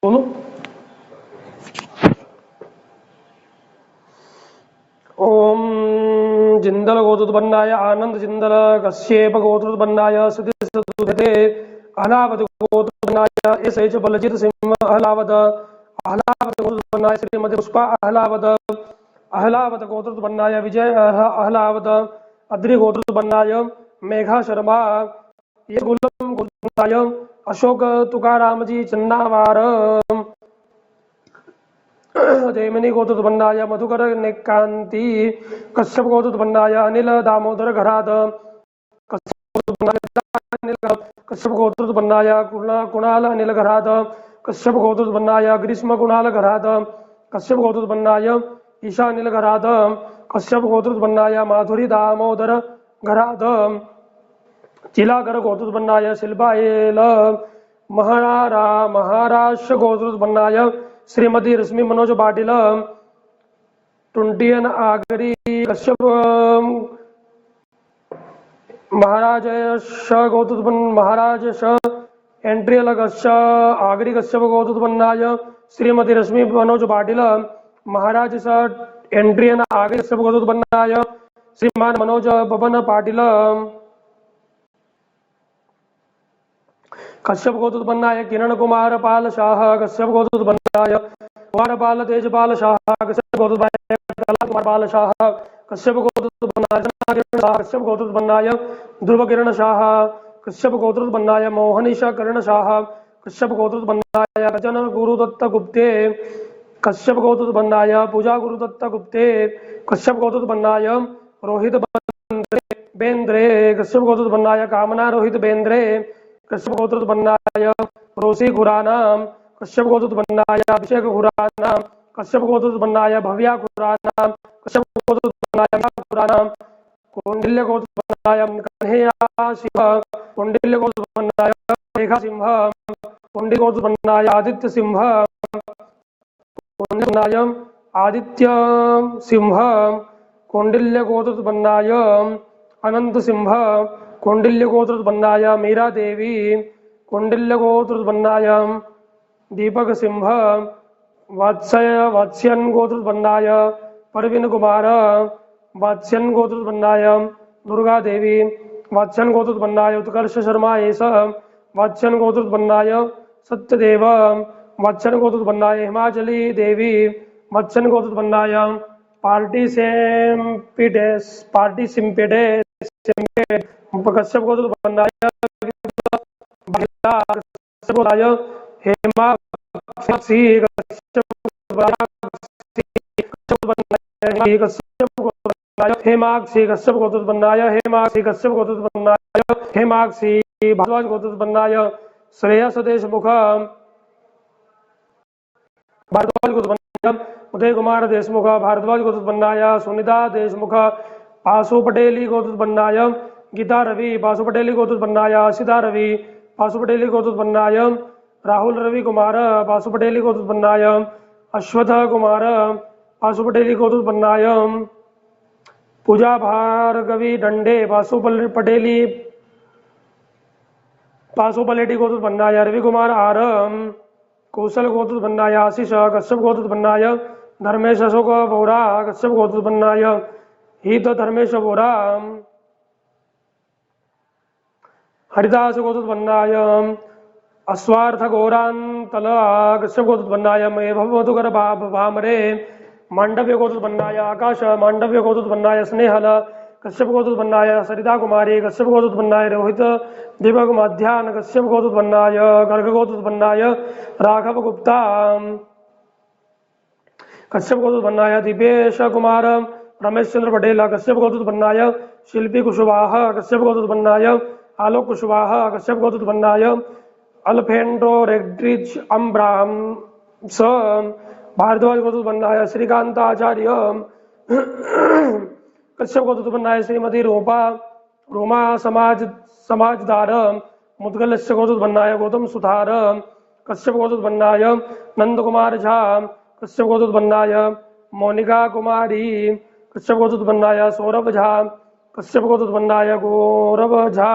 बोलो। ओम जिंदल गोत्रोत्पन्नाय आनंद जिंदल कश्यप गोत्रोत्पन्नाय सुधि सदुधते Ahlawat गोत्रोत्पन्नाय S H Baljit Singh Ahlawat Ahlawat गोत्रोत्पन्नाय Shrimati Pushpa Ahlawat Ahlawat गोत्रोत्पन्नाय विजय अहलावत अद्रि गोत्रोत्पन्नाय मेघा शर्मा ये गुलम गोत्रोत्पन्नाय अशोक तुकाराम जी चन्नावार जयमिनी गोत्रोत्पन्नाय मधुकर निकांति कश्यप गोत्रोत्पन्नाय अनिल दामोदर घरात कश्यप गोत्रोत्पन्नाय कुणाल अनिल घरात कश्यप गोत्रोत्पन्नाय ग्रीष्म कुणाल घरात कश्यप गोत्रोत्पन्नाय ईशा अनिल घरात कश्यप गोत्रोत्पन्नाय माधुरी दामोदर घरात चिलाकर गोत्रोत्पन्नाय शिल्पा एल महाराष्ट्र गोत्रोत्पन्नाय श्रीमती रश्मि मनोज पाटिल टुंटियन आगरी कश्यप महाराज गौतुत्पन्न महाराज एंट्रियल आगरी कश्यप गौतुत्पन्नाय श्रीमती रश्मि मनोज पाटिल महाराज एंट्रियन आगरी कश्यप गौतुत्पन्नाय श्रीमान मनोज बबन पाटिल कश्यप गोत्रोत्पन्नाय किरण कुमार पाल शाह कश्यप गोत्रोत्पन्नाय कुमार पाल तेजपाल शाह कश्यप गोत्रोत्पन्नाय कला कुमार पाल शाह कश्यप गोत्रोत्पन्नाय कश्यप गोत्रोत्पन्नाय ध्रुव किरण शाह कश्यप गोत्रोत्पन्नाय मोहनीशा कर्ण शाह कश्यप गोत्रोत्पन्नाय रजन गुरुदत्त गुप्ते कश्यप गोत्रोत्पन्नाय पूजा गुरुदत्त गुप्ते कश्यप गोत्रोत्पन्नाय रोहित बेंद्रे कश्यप गोत्रोत्पन्नाय कामना रोहित बेंद्रे कश्यप गोत्रोत्पन्नाय रोसी खुराना कश्यप गोत्रोत्पन्नाय अभिषेक खुराना कश्यप गोत्रोत्पन्नाय भव्या खुराना कश्यप गोत्रोत्पन्नाय खुराना कौंडिल्य गोत्रोत्पन्नाय कन्हैया सिंह कौंडिल्य गोत्रोत्पन्नाय रेखा सिंह कौंडिल्य गोत्रोत्पन्नाय आदित्य सिंह कौंडिल्य आदित्य सिंह कौंडिल्य गोत्रोत्पन्नाय अनंत सिंह कौंडिल्य गोत्रोत्पन्नाय मीरा देवी कौंडिल्य गोत्रोत्पन्नाय दीपक सिंह वात्स्यन गोत्रोत्पन्नाय परवीन कुमार वात्स्यन गोत्रोत्पन्नाय दुर्गा देवी वात्स्यन गोत्रोत्पन्नाय उत्कर्ष शर्मा एस वात्स्यन गोत्रोत्पन्नाय सत्यदेव वात्स्यन गोत्रोत्पन्नाय हिमाचली देवी वात्स्यन गोत्रोत्पन्नाय पार्टी सिम्पेडेस कश्यप गोत्रोत्पन्नाय हेमाक्षी कश्यप गोत्रोत्पन्नाय हेमाक्षी कश्यप गोत्रोत्पन्नाय हेमाक्षी भारद्वाज गोत्रोत्पन्नाय श्रेयस देशमुख भारद्वाज गोत्रोत्पन्नाय उदय कुमार देशमुख भारद्वाज गोत्रोत्पन्नाय सुनीता देशमुख पासु पटेली गोत्रोत्पन्नाय गीता रवि पासु पटेली गोत्रोत्पन्नाय सीता रवि पासु पटेली गोत्रोत्पन्नाय राहुल रवि कुमार पासु पटेली गोत्रोत्पन्नाय अश्वथ कुमार पासु पटेली गोत्रोत्पन्नाय पूजा भार्गवी डंडे पासु पटेली पासु पलेटी गोत्रोत्पन्नाय रवि कुमार आर कौशल गोत्रोत्पन्नाय आशीष कश्यप गोत्रोत्पन्नाय धर्मेश अशोक बोरा कश्यप गोत्रोत्पन्नाय हित धर्मेश बोरा हरिदास गोत्रोत्पन्नाय अस्वार्थ गौरांतल कश्यप गोत्रोत्पन्नाय मधुकर भामरे मांडव्य गोत्रोत्पन्नाय आकाश मांडव्य गोत्रोत्पन्नाय स्नेहल कश्यप गोत्रोत्पन्नाय सरिता कुमारी कश्यप गोत्रोत्पन्नाय रोहित दीपक मध्यान कश्यप गोत्रोत्पन्नाय गर्ग गोत्रोत्पन्नाय राघव गुप्ता कश्यप गोत्रोत्पन्नाय दीपेश कुमार रमेश चंद्र पटेल कश्यप गोत्रोत्पन्नाय शिल्पी कुशवाहा कश्यप गोत्रोत्पन्नाय आलोक कुशवाहा कश्यप गोत्रोत्पन्नाय अल्फेंड्रो रेड्रिज अम्ब्राम स भारद्वाज गोत्रोत्पन्नाय श्रीकांत आचार्य कश्यप गोत्रोत्पन्नाय श्रीमती रोमा समाजदार मुदगलस्य गोत्रोत्पन्नाय गौतम सुधार कश्यप गोत्रोत्पन्नाय नंद कुमार झा कश्यप गोत्रोत्पन्नाय मोनिका कुमारी कश्यप गोत्रोत्पन्नाय सौरभ झा कश्यप गोत्रोत्पन्नाय गौरव झा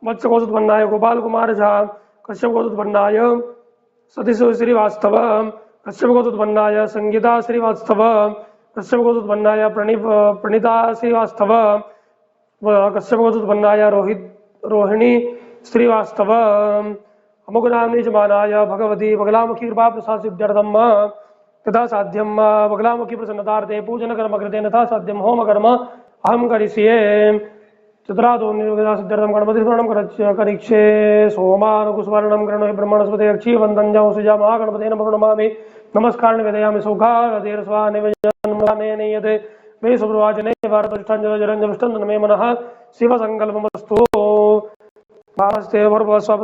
वत्स गोत्रोत्पन्नाय गोपाल कुमार झा कश्यप गोत्रोत्पन्नाय सतीश श्रीवास्तव कश्यप गोत्रोत्पन्नाय संगीता श्रीवास्तव कश्यप गोत्रोत्पन्नाय प्रणीता श्रीवास्तव कश्यप गोत्रोत्पन्नाय रोहिणी श्रीवास्तव अमुकनाम्नि च मानाय भगवती बगलामुखी कृपा प्रसाद सिद्ध्यर्थम तथा साध्यम बगलामुखी प्रसन्नतार्थे पूजन कर्म कृते तथा साध्यम होम कर्म अहम करिष्ये चतुरादो निर्विघ्न सिद्ध्यर्थम गणपति स्मरणं करिष्ये सोमानुकुस्मरणं कृणोहि ब्रह्मणस्पते अक्षीवन्दं सुजा महागणपते नमो नमामि नमस्कार निवेदयामि सौखारधीर स्वानिवेदनं नियते मे सुप्रवाचने भारतष्ठाञ्जलजरञ्जविष्टं मे मनः शिवसङ्कल्पमस्तु भावस्ते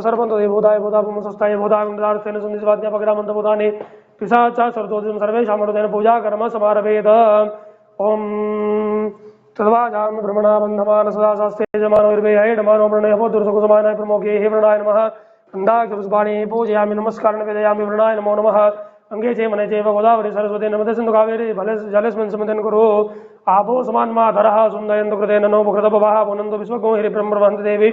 सर्वंतो देवोदाय बोधापुमसस्ताय बोधागुण्डार्थेन संदिवाद्यापग्रामन्तबोधाने पिशाचा सर्वोदितं सर्वेषां मरुदेन पूजा कर्म समारभेद ओम तद्वाजामि ब्रह्मणा बन्धमान सदा शास्त्रे जमानोर्वेय नमानो प्रणयपो दुर्सुकुसमानाय प्रमोगे हे प्रणय नमः अन्दाक्षपुष्पाणि पूजयामि नमस्कारं वेदयामि प्रणय नमो नमः अंगे चे मने चैव गोदावरी सरस्वती नर्मदे सिन्धु कावेरी जलेस्मिन् समितिं कुरु आपो समान्मातरः सुन्दयन्तु कृतेन नो कृतपवः पुनन्तु विश्वगो हिरि ब्रह्मवन्ति देवी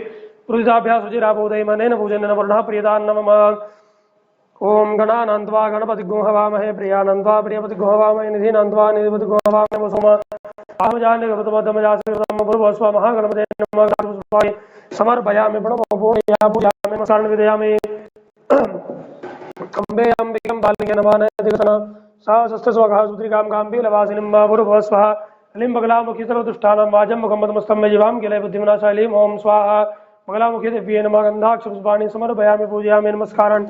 पुरुषाभ्यास सुचिराबोधयमनेन पूजनेन वर्णः प्रियदान् नमः ओम गणानन्त्वा गणपति गुहवामहे प्रियानन्त्वा प्रियपति गुहवामहे निधिनन्त्वा निधिपति गुहवामहे वसुमा आमजाने गतमदमजासकृतम पूर्वस्व महागणपते नमः पुष्पाणि समर्पयामि प्रणमपूर्णया पूजयामि नमस्कारं विदयामि अम्बे अम्बिकं बालिके नमाने दिगतना सहस्रस्ते स्वगाः सुत्रिकां गाम्भीरवासिनीं पूर्वस्व लिम्बगलामुखी सर्वदुष्टानां वाजं मुखमदमस्तं मे जीवां किले बुद्धिमनाशालीं ओम स्वाहा मंगलामुखी दिव्येन गन्धाक्षपुष्पाणि समर्पयामि पूजयामि नमस्कारान्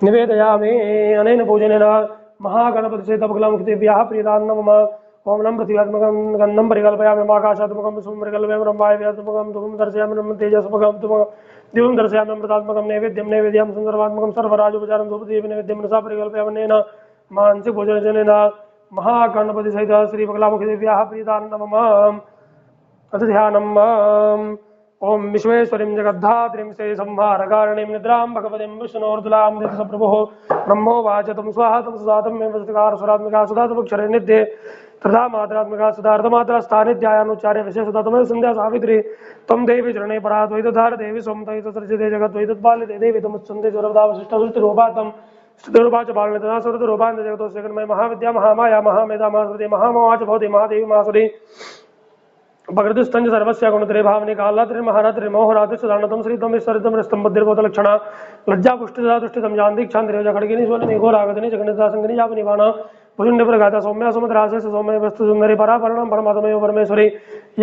निवेदयामि अनेन पूजनेन महागणपति सहित मंगलामुखी दिव्याः प्रीतान् नमः ओम नम पृथ्व्यात्मकं गन्धं परिकल्पयामि आकाशात्मकं विश्वं परिकल्पयामि ब्रह्मात्मकं धूमं दर्शयामि नमः तेजस्मकं दिवं दर्शयामि अमृतात्मकं नैवेद्यं सुन्दरवात्मकं सर्वराजोपचारं धूपदीप नैवेद्यं रसा परिकल्पयामि अनेन मानसिक भोजनजनेन महागणपति सहित श्री मंगलामुखी दिव्याः प्रीतान् नमः अथ ध्यानम् ओम विश्वेश्वरीं जगद्धात्रीं से संहारकारिणीं निद्रां भगवतीं विष्णोर्दुलां नित्यसप्रभुः ब्रह्मोवाच तं स्वाहा तं सुधातं मे वस्तुकार सुरात्मिका सुधातमक्षरे निध्ये तथा मात्रात्मिका सुधार्थमात्रा स्थानिध्यायानुच्चार्य विशेषता तमेव संध्या सावित्री त्वं देवी चरणे परा द्वैतधार देवी स्वं तैतसर्जिते जगद्वैतत्पालिते देवी तमुच्चन्ते सर्वदावशिष्टसृष्टिरूपातं स्तुतिरूपा च पालने तथा सुरतरूपान्त जगतोस्य जगन्मय महाविद्या महामाया महामेधा महासुति महामोहाच भवति महादेवी महासुरी भगृतस्तंज सर्वस्य गुणत्रे भावने कालात्रे महारात्रे मोहरात्रे सदानतम श्रीतम ईश्वरितम स्तंभद्रिर्भूत लक्षणा लज्जा पुष्टिदा तुष्टितम जानती क्षांतिरेव खड़गिनी स्वलिनी घोरागतिनी जगन्निता संगनी जापनिवाना भुजुंड प्रगाता सौम्या सुमद्रासे सौम्य वस्तु सुंदरी परापरणं परमात्मयो परमेश्वरी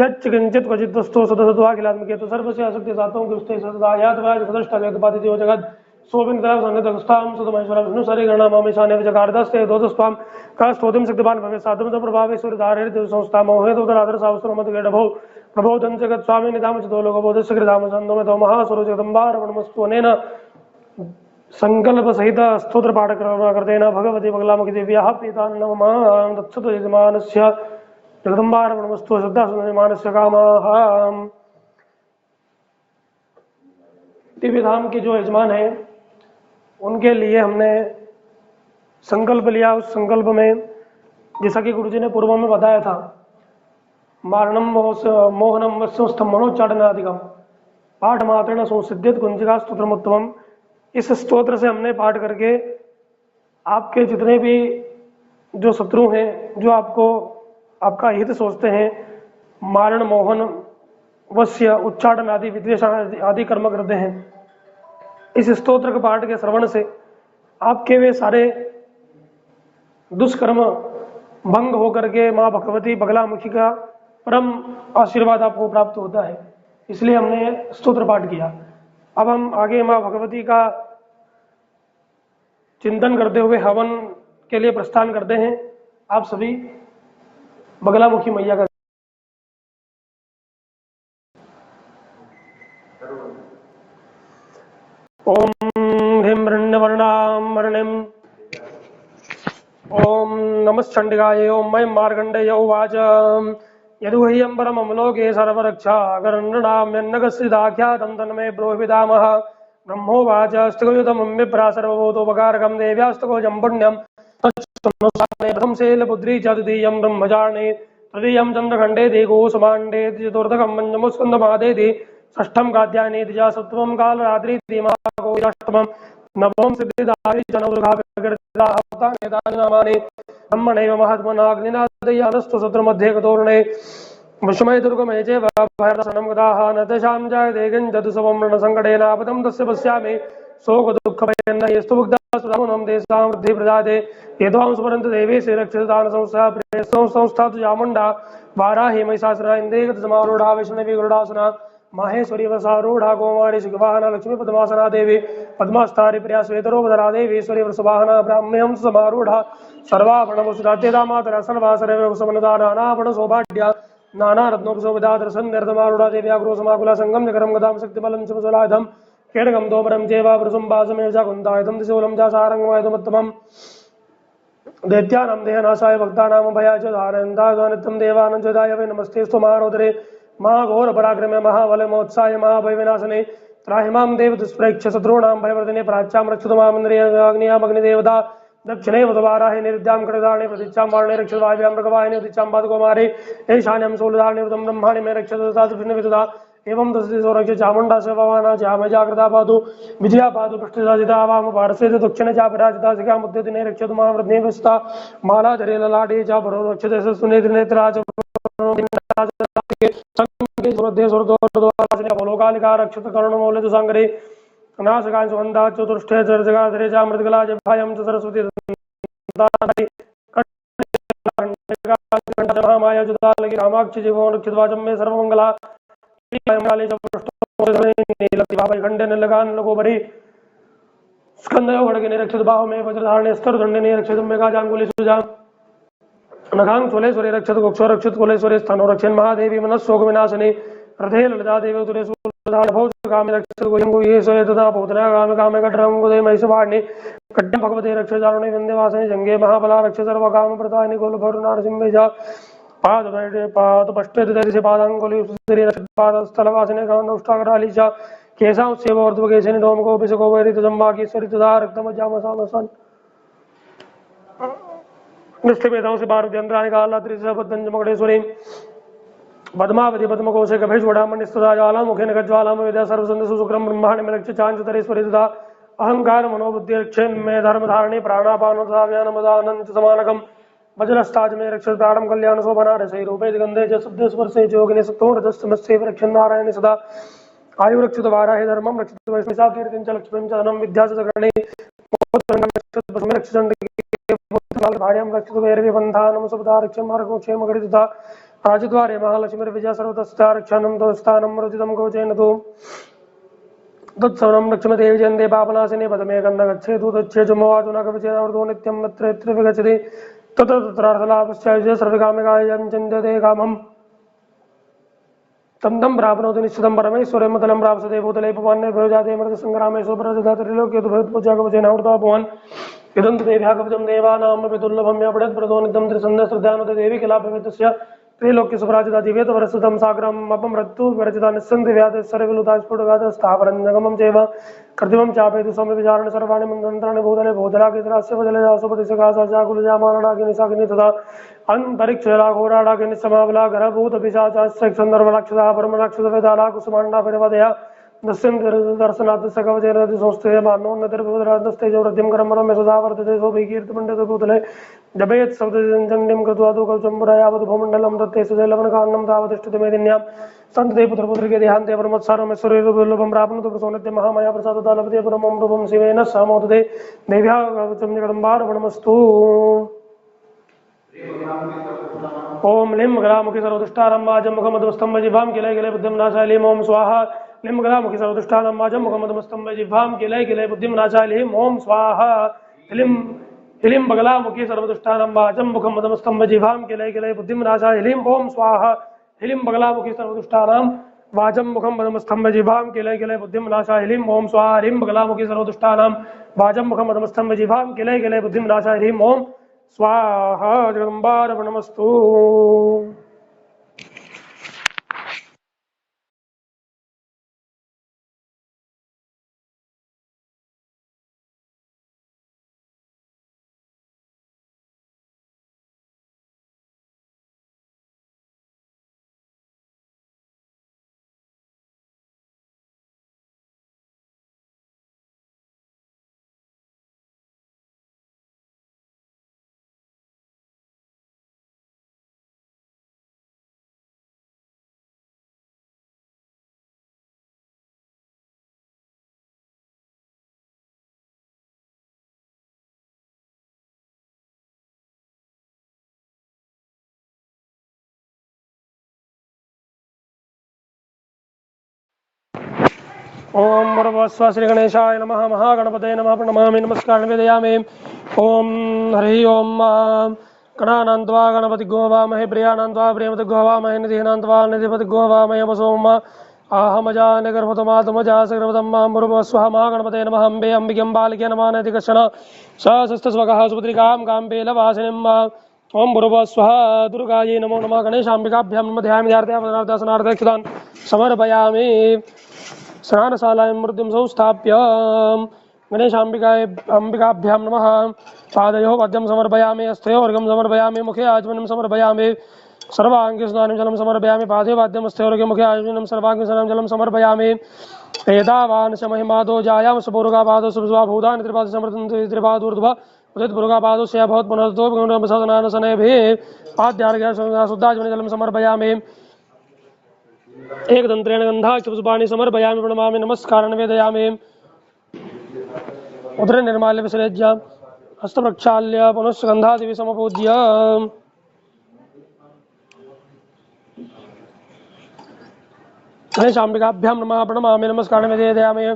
यच्च किंचित क्वचित वस्तु सदसत्वाखिलात्मिके तो सर्वस्य आसक्ति सात्वं कृष्टे सदा यातवाज सदष्टव्यक्तपादितो जगत् सोबिन तरफ सन्निधस्तां सुतमेश्वर विष्णु सरि गणनामामिशाने विजगार्दस्ते दोदस्वाम का स्तोत्रम शक्तिमान भवे साधम तो प्रभावे सूर्यधारे देव संस्था मोहे तो दरादर सावस्त्र मत गेडभो प्रबोधन जगत स्वामी निधाम च दो लोग बोधस्य कृधाम संदो में तो महासुर जगदंबार वनमस्तु अनेन संकल्प सहित स्तोत्र पाठ करतेन भगवती बगलामुखी दिव्याः प्रीतान् नमः तत्सतो यजमानस्य जगदंबार वनमस्तु श्रद्धा सुन्दरमानस्य कामाः दिव्य धाम के जो यजमान हैं उनके लिए हमने संकल्प लिया। उस संकल्प में जैसा कि गुरुजी ने पूर्व में बताया था मारणम मोहनम वस्तुस्थम मनोच्चाटनादिकम पाठ मात्रेण संसिद्धित कुंजिका स्तोत्रमुत्तमम। इस स्तोत्र से हमने पाठ करके आपके जितने भी जो शत्रु हैं जो आपको आपका हित सोचते हैं मारण मोहन वश्य उच्चाटन आदि विद्वेष आदि कर्म करते हैं, इस स्तोत्र के पाठ के श्रवण से आपके वे सारे दुष्कर्म भंग होकर के माँ भगवती बगलामुखी का परम आशीर्वाद आपको प्राप्त होता है। इसलिए हमने स्तोत्र पाठ किया। अब हम आगे माँ भगवती का चिंतन करते हुए हवन के लिए प्रस्थान करते हैं। आप सभी बगलामुखी मैया का ओम ह्रीं हिरण्यवर्णां वर्णिं ओम नमश्चंडिकाय ओम मयं मार्कण्डेय उवाच यदुह्यं परममलोके सर्वरक्षाकरन्नृणाम्यन्नगस्थिताख्यातं तन्मे ब्रूहिपितामहः ब्रह्मोवाच स्थिगयुतमं विप्रा सर्वभूतोपकारकं देव्यास्तकोजं पुण्यं तच्छृणुष्यामि प्रथमं शैलपुत्री च द्वितीयं ब्रह्मचारिणी तृतीयं चन्द्रखण्डे दिगोसमाण्डे चतुर्थकं पञ्चमस्कन्धमादेति षष्ठं कात्यायनेति च सप्तमं कालरात्रिति महाकोजाष्टमं नमों सिद्धिदायि जनदुर्गाभिर्गृहावतानेतानि ब्रह्मणैव महात्मनाग्निनादय्यानस्तु सत्रमध्ये गतोर्णे विषमय दुर्गमय चैव भयदर्शनं गताः न तेषां जायते किञ्चित् स्वं रणसङ्कटेनापदं तस्य पश्यामि शोकदुःखभयन्न यस्तु मुग्धासुरामुनं तेषां वृद्धिः प्रजाते यद्वां स्मरन्ति देवी श्रीरक्षितान् संस्थातु चामुण्डा वाराहि महिषासुरा इन्द्रियगतसमारूढा वैष्णवी गरुडासना माहेश्वरी वसारूढ़ा कौमारी शिखवाहना लक्ष्मी पद्मासना देवी पद्मास्तारी प्रिया श्वेतरोपधरा देवी ईश्वरी वृषवाहना ब्राह्म्यं समारूढ़ा सर्वाभरणवसुरात्यदा मातरा सर्वासरवसमनदा नानाभरण सौभाग्या नाना रत्नोपशोभिता दर्शननिर्धमारूढ़ा देव्या क्रोशमाकुला संगम जगरं गदां शक्तिबलं शिवसुलायुधं केडगं दोबरं चैव वृषुम्बासमेव च कुन्तायुधं त्रिशूलं च सारङ्गमायुधमुत्तमम् दैत्यानां देहनाशाय भक्तानां भयाय च धारयन्ताय नित्यं देवानन्ददाय वै नमस्तेऽस्तु महारोदरे महाघोर पराक्रमे महाबल महोत्साय महाभयविनाशने त्राहि मां देव दुष्प्रेक्ष्य शत्रूणां भयवर्धने प्राच्यां रक्षतु मामिन्द्रियाग्निदेवता दक्षिणे वधवाराहे निरुद्यां कृतधारणे प्रतीक्षां वारणे रक्षतु वायव्यां मृगवाहिनी उदिच्चां पादकुमारे ईशान्यं शूलधारणे वृतं ब्रह्माणि मे रक्षतु विष्णुविदुधा एवं दशति सौरक्ष्य चामुण्डा सेवाना चाम जागृता पातु विजया पातु पृष्ठसाजिता वाम पार्श्वे दक्षिणे चा विराजिता शिखा मुद्यतिने रक्षतु मां वृद्धि विस्ता मालाधरे ललाटे च परो रक्षते सुनेत्रिनेत्रा च लोकालिका रक्षित कर्णमौलित संग्रे नाशकांश वंदा चतुष्टे जगधरे चा मृदगला जभयं च सरस्वती महामाया जुदालगी रामाक्षि जीवो रक्षितवाचम में सर्वमंगला खंडे लगान लगो बरी स्कंदयो खड़गे निरक्षित बाहु में वज्रधारणे स्तर दंडे निरक्षित मेघा जांगुली सुजा नखांग चोलेश्वरी रक्षित गोक्षो रक्षित कुलेश्वरी स्थानो रक्षण महादेवी मनस्सोक विनाशनी रथे ललिता देवी उदरे भौकामे रक्षित गोयंगो ये सोये तथा भूतना कामे कामे कटरं गोदे महिषवाहिनी कट्टं भगवते रक्षित चारुणे वंदेवासने जंगे महाबला रक्षित सर्व काम प्रदायिनी गोल भर नारसिंह जा पाद पष्टे दरिसे पादांगुली सुंदरी रक्षित पाद स्थलवासिने गानौष्ठाकराली च केशां सेवोर्ध्वकेशिनि डोमको बिसको वैरित जम्बाकीश्वरी तथा रक्तमज्जामसामसन निष्ठिवेदांश बारुद्यंत्राणि कालात्रिशबद्धंजमगणेश्वरी पद्मावती पद्मकोशे गभेश्वरामणिस्तदा ज्वालामुखेन गज्ज्वालाम विद्या सर्वसंधसु शुक्रं ब्रह्माणि मेलक्ष्य चांचतरेश्वरी तथा अहंकार मनोबुद्धिरक्षेन्मे धर्मधारिणी प्राणापान तथा व्यानमदानं च समानकम् वज्रस्ताज में रक्षित ताड़म कल्याण शोभना रसई रूपे गंधे च शुद्ध स्पर्शे योगिने सत्तो रजस्तमस्ये रक्षन् नारायण सदा आयु रक्षित वाराहे धर्मं रक्षित वैष्णसा कीर्तिं च लक्ष्मीं च धनं विद्या च गणे रक्षित भार्यां रक्षित वैरवी बन्धानं सुभदा रक्षं मार्गो क्षेम गणितथा राजद्वारे महालक्ष्मीर्विजय सर्वतस्था रक्षानं दोस्तानं रुचितं गोचेन तु तत्सवनं लक्ष्मीदेवी जयन्ते पापनाशिने पदमे गन्ध गच्छेतु तच्छेजुमवाचुना कविचेनावृतो नित्यं नत्र यत्र विगच्छति तत्रार्थलाभश्चाय सर्वकामिकायं चिन्त्यते कामम् तम प्राप्नोति निश्चितं परमेश्वरे मतलं प्राप्स्यते भूतले पवन्ने जाते मृतसंग्रामे सुप्रजदात्रिलोक्ये तु भूतपूजाकवचेनावृतो भुवन् इदं तु देव्या कवचं देवानामपि दुर्लभं यपठेत्प्रदो नित्यं त्रिसन्ध्यश्रद्धानुते देवी किलापवितस्य त्रैलोक्य सुप्राजिता दिव्येत वरस्सुतं सागरं अपमृत्यु विरचिता निस्सन्ति व्याधि सर्वविलुता स्फुटगात स्थावरं जगमं चैव कृत्रिमं चापयतु समविचारण सर्वाणि मन्त्राणि भूतले भूतलाकितरास्य वदले जासुपतिशकाशाकुलजामानडाकिनिशाकिनि तथा अन्तरिक्षराघोराडाकिनिसमाबला घरभूतपिशाचाश्चन्दर्वराक्षसः परमराक्षसवेदाला कुसुमाण्डा परिवदया दर्शनाथ सकवचेरति संस्थे मानोन्नतिर्भूतराजस्तेजो वृद्धिं करमरम्य सदा वर्तते सोऽभिकीर्तिमण्डितभूतले जपेत् शब्दचण्डीं कृत्वा तु कवचम्बुरायावत् भूमण्डलं दत्ते सुजलवनकान्नं तावतिष्ठति मेदिन्यां सन्तते पुत्रपुत्रिके देहान्ते परमत्सारमेश्वरीरूपं प्राप्नोतु प्रसोन्नत्य महामाया प्रसादता लभते परमं रूपं शिवेन स मोदते देव्या कवचं जगदम्बार्पणमस्तु ओम लिं गलामुखी सर्वदुष्टानं वाजं मुखमधुमस्तं जिह्वां किलय किलय बुद्धिं नाशाय लीं ओम स्वाहा लिं गलामुखी सर्वदुष्टानं वाजं मुखमधुमस्तं जिह्वां किलय किलय बुद्धिं नाशाय लीं ओम स्वाहा हिलिं बगलामुखी सर्वदुष्टानं वाजं मुखमधुमस्तं जिह्वां किलय किलय बुद्धिं नाशाय लीं ओम स्वाहा हिलिं बगलामुखी सर्वदुष्टानां वाजं मुखमधुमस्तं जिह्वां किलय किलय बुद्धिं नाशाय लीं ओम स्वाहा हिलिं बगलामुखी सर्वदुष्टानां वाजं मुखमधुमस्तं जिह्वां किलय किलय बुद्धिं नाशाय लीं ओम स्वाहा जगदम्बार्पणमस्तु। ओम भूर्भुवस्सुः श्री गणेशाय नमः महागणपतये नमः प्रणमामि नमस्कार निवेदयामि। ओम हरि ओम गणानां त्वा गणपतिग्गो वामहे प्रियाणां प्रियमतिग्गो वामहे निधिनां त्वा निधिपतिग्गो वामहे वसोम आहमजानगर्भतमातमजा सगर्भतं मां भूर्भुवस्सुः महागणपतये नमः अम्बे अम्बिके बालिके नमः नति कश्चन सहस्रस्वगः सुपुत्रिकां काम्बेलवासिनीम् ओम भूर्भुवस्सुः दुर्गायै नमो नमः गणेशाम्बिकाभ्यां नमः ध्यायामि ध्यानार्थदर्शनार्थक्षतान् समर्पयामि। स्नानशालायां मूर्तिं संस्थाप्य गणेशाम्बिकाभ्यां नमः पादयोः पद्यं समर्पयामि हस्तयोर्घ्यं समर्पयामि मुखे आचमनं समर्पयामि सर्वाङ्गस्नानं जलं समर्पयामि पादे वाद्यं हस्तयोर्घ्ये मुखे आचमनं सर्वाङ्गस्नानं जलं समर्पयामि। एतावान् च महिमादो जायां सुपूर्गापादो सुभूतानि त्रिपाद समर्थन्ति त्रिपादूर्ध्व उदितपूर्गापादस्य भवत् पुनर्तो सदनानसनेभिः पाद्यार्घ्य शुद्धाचमनं जलं समर्पयामि। एकदंत्रेण गन्धाक्षपुष्पाणि समर्पयामि प्रणमामि नमस्कारं निवेदयामि। उदरे निर्माल्य विसृज्य हस्तप्रक्षाल्य पुनश्च गन्धादिभिः समपूज्य गणेशाम्बिकाभ्यां नमः प्रणमामि नमस्कारं निवेदयामि।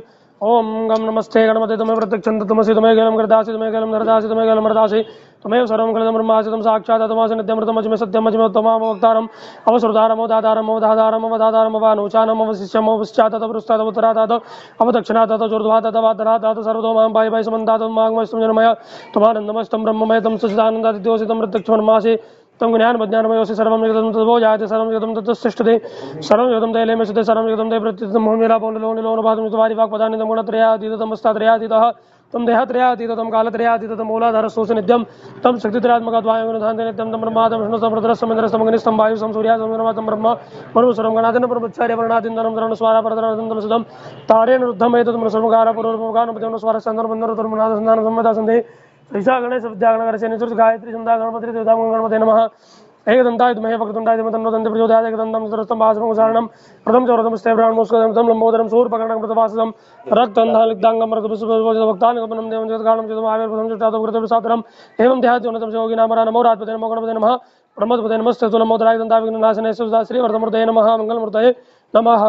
ओम गम नमस्ते गणपते तमेव प्रत्यक्षं तमसि तमेव गलं कृतासि तमेव गलं धरतासि तमेव गलं मृतासि तमेव सर्वं खलदं ब्रह्मासि तम साक्षात् तमसि नित्यमृतमजमे सत्यमजमोत्तमाम् अवतारम् अवसृतारम् अवधातारम् अवधातारम् अवधातारम् अवानोचानम् अवशिष्यम् अवपश्चात् तपरुष्टात् अवतरात् अवदक्षिणात् तूर्ध्वात् तवादरात् सर्वतो मां पाहि पाहि समन्तात् माघमस्तं जनमय त्वमानन्दमस्तं ब्रह्ममय तं सचिदानन्दादित्योऽसि तं प्रत्यक्षमन्मासि तम ज्ञानमज्ञानमयोऽसि सर्वं जगतं तद्भो जायते सर्वं जगतं तत्तिष्ठते सर्वं जगतं तैले मिश्यते सर्वं जगतं तै प्रत्यक्षं मोहमिलापोनिलोनिलोनपादं वारि वाक्पदानितं तम देहत्रयातीतं कालत्रयातीतं मूलाधारस्तोऽसि नित्यं तम शक्तित्रयात्मकत्वायं नित्यं तम ब्रह्मादं विष्णुस्तं रुद्रस्तं इंद्रस्तं वायुस्तं सूर्यास्तं चन्द्रमातं ब्रह्म मरुसर्वं गणादिनं ब्रह्मचार्य वर्णादिन्दनं धरणं स्वारा परधरणं सुदं तारेण रुद्धं एतत् सर्वकार पूर्वमुखानुपतिं स्वारस्यन्दर्मन्दरतुर्मनादसन्धानं संवदा सन्धे ईशा गणेश विद्यागणस्य निचुर्ज गायत्री छन्दा गणपति देवतां गणपते नमः। एकदन्ताय विद्महे वक्रतुण्डाय धीमहि तन्नो दन्ति प्रचोदयात् एकदन्तं चतुर्थं भासमं उदाहरणं प्रथमं चौरथं स्तेभ्राणमुस्कदं लम्बोदरं शूर्पकर्णं कृतवाससं रक्तन्धालिग्धाङ्गं मृतभक्तानिकपनं देवं जगत्कारणं चितमाविर्भुतं चित्रादं कृतविसादरम् एवं ध्यात्योन्नतं योगिनामरा नमो राजपते नमो गणपते नमः ब्रह्मपते नमस्ते तुलमोदराय दन्ताविघ्ननाशने सुधा श्रीवर्धमूर्तये नमः मंगलमूर्तये नमः।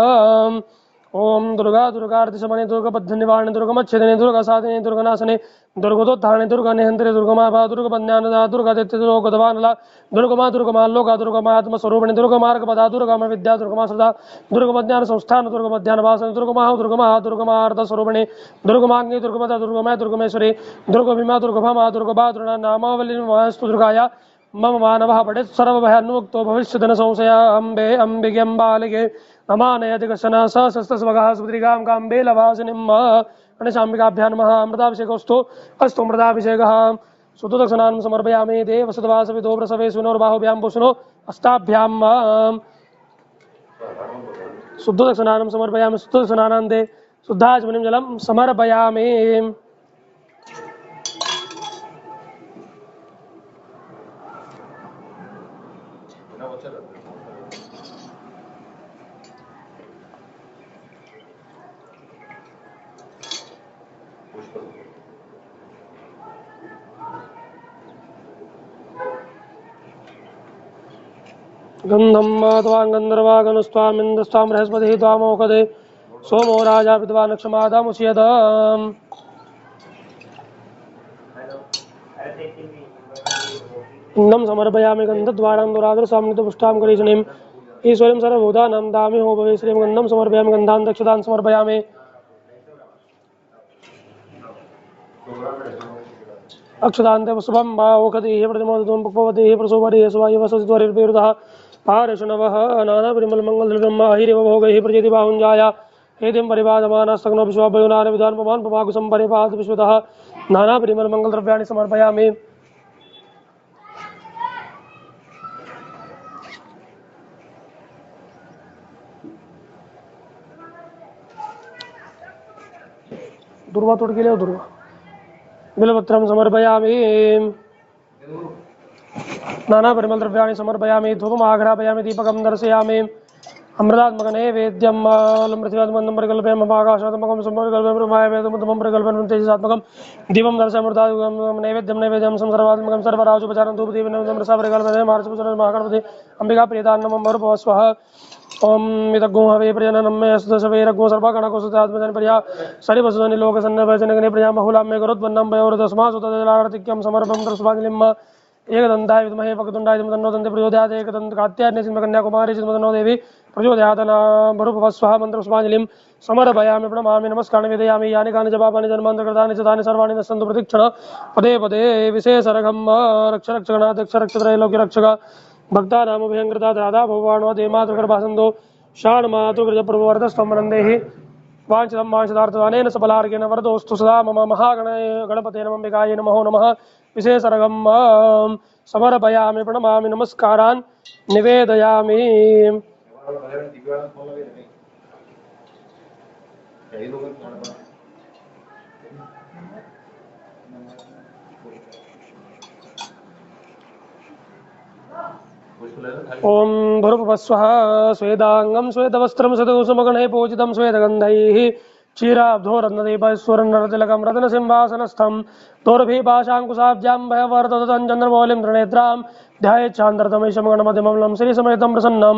ओम दुर्गा दुर्गार्तिशमने दुर्गबद्धनिवारणे दुर्गमच्छेदने दुर्गसाधिने दुर्गनाशने दुर्गोत्थाने दुर्गनिहन्त्रे दुर्गमाभा दुर्गपन्यानदा दुर्गादित्य दुर्गोदवानला दुर्गमा दुर्गमाल्लोका दुर्गमात्मस्वरूपिणी दुर्गमार्गपदा दुर्गम विद्या दुर्गमासदा दुर्गमज्ञान संस्थान दुर्गमध्यानवासन दुर्गमार्धस्वरूपिणी दुर्गमाग्नि दुर्गमदा दुर्गमय दुर्गमेश्वरी दुर्गभीमा दुर्गभमा दुर्गभा नामावलिस्तु दुर्गाया मम मानवः पठेत् सर्वभयान्मुक्तो भविष्यति न संशयः अम्बे अम्बिके अम्बालिके अमानयति कश्चन सहस्रस्वगः सुपुत्रिकां काम्बेलवासिनीं गणेशाम्बिकाभ्यां नमः। अमृताभिषेकोऽस्तु अस्तु अमृताभिषेकः सुतदक्षिणां समर्पयामि देवसुतवासविदो प्रसवे सुनोर्बाहुभ्यां पुष्णो अस्ताभ्यां शुद्धदक्षिणां समर्पयामि शुद्धदक्षिणानन्दे शुद्धाचमनीं जलं समर्पयामि। गंधम त्वां गंधर्वागनुस्त्वामिन्द्रस्त्वां बृहस्पतिः त्वामोकदे सोमो राजा विद्वान् क्षमादामुच्यत। इंदं समर्पयामि गन्धद्वारां दुरादरसाम्नितपुष्टां करीषणीम् ईश्वरीं सर्वभूतानां दामि हो भवे श्रीं गन्धं समर्पयामि गन्धान् दक्षतान् समर्पयामि। अक्षतान्ते शुभं ओखतिः प्रतिमोदतं पुष्पवतिः प्रसोपरिः स्वायुवसतित्वरिर्विरुधः पारिषुणवः नानापरिमलमङ्गलद्रव्यं हिरिव भोगैः प्रचेति बाहुञ्जाया हेतिं परिपादमानस्तग्नो विश्वाभयुनानि विद्वान् पवान् पवाकुसं परिपाद विश्वतः नानापरिमलमङ्गलद्रव्याणि समर्पयामि। दुर्वा तोड़ के ले दुर्वा बिलपत्रं समर्पयामि नाना परिमलद्रव्याणि समर्पयामि धूपमाघ्रापयामि दीपकं दर्शयामि अमृतात्मक नैवेद्यं पृथ्व्यात्मकं परिकल्पयामि आकाशात्मकं समर्पयामि ब्रह्मायमेतमुत्तमं परिकल्पयामि तेजसात्मकं दीपं दर्शयामि नैवेद्यं सर्वात्मकं सर्वराजोपचारं धूपदीपं नैवेद्यं रसा परिकल्पयामि महागणपति अंबिका प्रियदान्नमं भूर्भुवः स्वः ओम मितग्गो हवे प्रजननम मे सुदशवे रग्गो सर्वगणको सुतात्मजन पर्या सरिवसुनि लोकसन्नभजनगने प्रजा बहुलां मे गरुत्वन्नं वयोरदस्मा सुतदलार्तिक्यं समर्पं दर्शभागिलिम् एकदन्ताय विद्महे वक्रतुण्डाय धीमहि तन्नो दन्ति प्रचोदयात् एकदन्तकात्यायने कन्याकुमारी चिन्मदन्नो देवी प्रचोदयात् भरुभवस्वः मन्त्रपुष्पाञ्जलिं समर्पयामि प्रणमामि नमस्कारामि विदयामि यानि कानि जपानि जन्मान्तरकृतानि च तानि सर्वाणि नश्यन्तु प्रतिक्षण पदे पदे विशेषरघं रक्ष रक्षगणाध्यक्ष रक्षत्रैलोक्यरक्षक भक्तानामभयङ्कृता राधा भगवान् देमातृकृपासन्दो शाण्मातृकृतप्रभुवर्धस्तम्भनन्देहि वाञ्छितं वाञ्छितार्थदानेन सफलार्गेण वरदोऽस्तु सदा मम गणपते नमः विकाय नमो नमः विशेषरगं समर्पयामि प्रणमामि नमस्कारान् निवेदयामि। ओम भूर्भुवस्वः स्वेदांगं श्वेतवस्त्रं सदोषमगणे पूजितं श्वेतगन्धैः क्षीराब्धोरत्नदीपैश्वरन्नरतिलकं रत्नसिंहासनस्थं दोर्भिपाशाङ्कुशाब्जां भयवर्धतं चन्द्रमौलिं त्रिनेत्रां ध्यायेच्छान्तरतमेशं गणपतिममलं श्रीसमेतं प्रसन्नं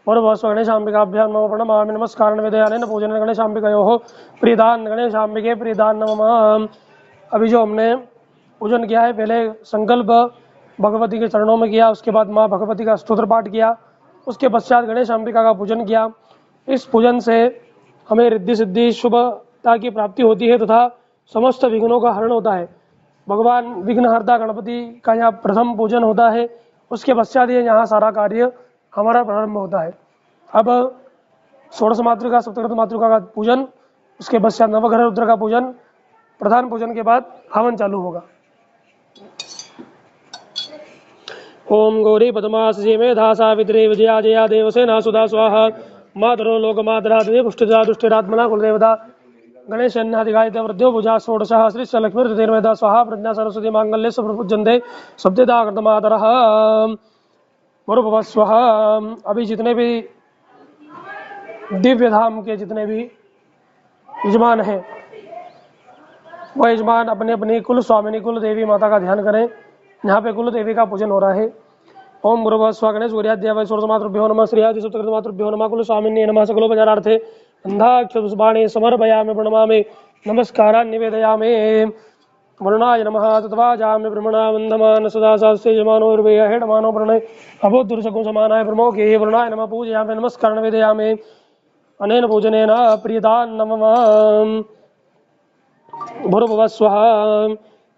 भूर्भुवस्व गणेशाम्बिकाभ्यां मम प्रणमामि नमस्कारान् विदयानेन पूजनेन गणेशाम्बिकयोः प्रीदान गणेशाम्बिके प्रीदान नमः। अभी जो हमने पूजन किया है, पहले संकल्प भगवती के चरणों में किया, उसके बाद माँ भगवती का स्तोत्र पाठ किया, उसके पश्चात गणेश अंबिका का पूजन किया। इस पूजन से हमें रिद्धि सिद्धि शुभता की प्राप्ति होती है तथा समस्त विघ्नों का हरण होता है। भगवान विघ्नहर्ता गणपति का यहाँ प्रथम पूजन होता है, उसके पश्चात ये यहाँ सारा कार्य हमारा प्रारंभ होता है। अब षोडश मातृका सप्तकृत मातृका का पूजन, उसके पश्चात नवग्रह रुद्र का पूजन, प्रधान पूजन के बाद हवन चालू होगा। ओम गौरी पद्मासी मेधा सावित्री विजया जया देवसेना सुधा स्वाहा मातरो लोकमातरा पुष्टिदा दुष्टिरात्मना कुलदेवता गणेशन्नाधिकायते वृद्धो भुजा षोडश श्रीश्च लक्ष्मीर्वेदा स्वाहा प्रज्ञा सरस्वती मांगल्य प्रपूज्यन्ते सब्दिदा कृतमातरः मरुभवस्वः। अभी जितने भी दिव्य धाम के जितने भी यजमान हैं, वह यजमान अपने अपनी कुल स्वामिनी कुल देवी माता का ध्यान करें। यहाँ पे कुल देवी का पूजन हो रहा है। ओम गुरुभ्यो स्व गणेश सूर्याद्यावै सूर्यमातृभ्यो नमः श्रीयादि सप्तकृतमातृभ्यो नमः कुल स्वामिन्ये नमः सकलोपचारार्थे अन्धाक्षपुष्पाणि समर्पयामि प्रणमामि नमस्कारान् निवेदयामि। वरुणाय नमः तत्वाजामि ब्रह्मणा वन्दमान सदा शास्त्रे यजमानोर्वेय हेडमानो प्रणय अभोद्धुर्शकुं समानाय प्रमोखे वरुणाय नमः पूजयामि नमस्कारान् निवेदयामि। अनेन पूजनेन प्रियदान् नमः। भूर्भुवस्वः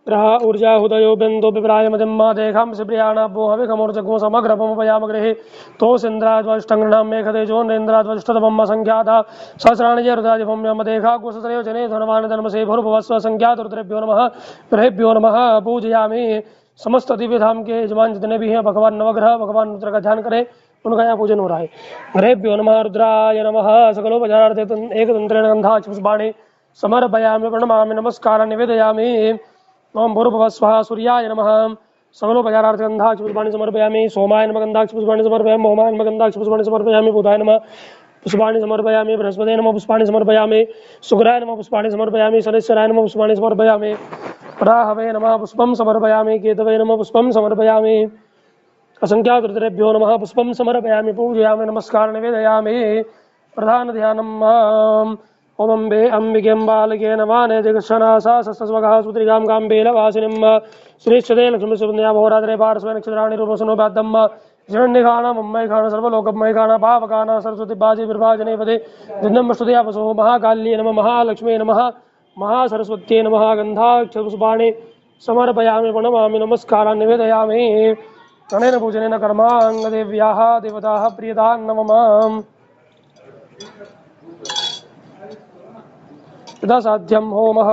ग्रह ऊर्जा उदयो बिंदु विप्राय मदिम्मा देखां शिप्रियाणाभ्यो हविखमूर्जगो समग्रपमुपयाम गृहे तोषेन्द्राज्वष्टङ्गृणां मेघतेजोन्द्रेन्द्राज्वष्टतमं संख्याता सहस्राणि रुदादिभं यम देखा कुशत्रयो जने धनवान् धर्मसे भूर्भुवस्व संख्यात रुद्रेभ्यो नमः ग्रहेभ्यो नमः पूजयामि। समस्त दिव्य धाम के यजमान जितने भी हैं, भगवान नवग्रह भगवान रुद्र का ध्यान करें, उनका यहाँ पूजन हो रहा है। ग्रहेभ्यो नमः रुद्राय नमः सकलोपचारार्थे एकदंत्रेण गन्धाक्ष पुष्पाणि समर्पयामि प्रणमामि नमस्कारान् निवेदयामि। ओम भूर्भुवस्वः सूर्याय नमः सकलोपचारार्थे गन्धाक्ष पुष्पाणि समर्पयामि। सोमाय नमः गन्धाक्ष पुष्पाणि समर्पयामि। होमाय नमः गन्धाक्ष पुष्पाणि समर्पयामि। बुधाय नमः पुष्पाणि समर्पयामि। बृहस्पतये नमः पुष्पाणि समर्पयामि। शुक्राय नमः पुष्पाणि समर्पयामि। शनैश्चराय नमः पुष्पाणि समर्पयामि। राहवे नमः पुष्पं समर्पयामि। केतवे नमः पुष्पं समर्पयामि। असंख्यात रुद्रेभ्यो नमः पुष्पं समर्पयामि पूजयामि नमस्कारान् निवेदयामि। प्रधान ध्यानम् ओम अम्बे अंबिकें बालके नमाने दिगशनासा सस्वगः सुत्रिगां गाम्बेलवासिनीं श्रीश्चदे लक्ष्मीसुन्दया भोरात्रे पार्श्वे नक्षत्राणि रूपसुनोपाद्दम् हिरण्यघाना मुम्मयघाना सर्वलोकमयघाना पावकाना सरस्वती बाजी विभाजने पदे दिन्नं स्तुत्या वसो महाकाल्ये नमः महालक्ष्मी नमः महासरस्वत्यै नमः गन्धाक्षपुष्पाणि समर्पयामि प्रणमामि नमस्कारान् निवेदयामि। अनेन पूजनेन कर्माङ्गदेव्याः देवताः प्रियदान् नमः। यदा साध्यं होमः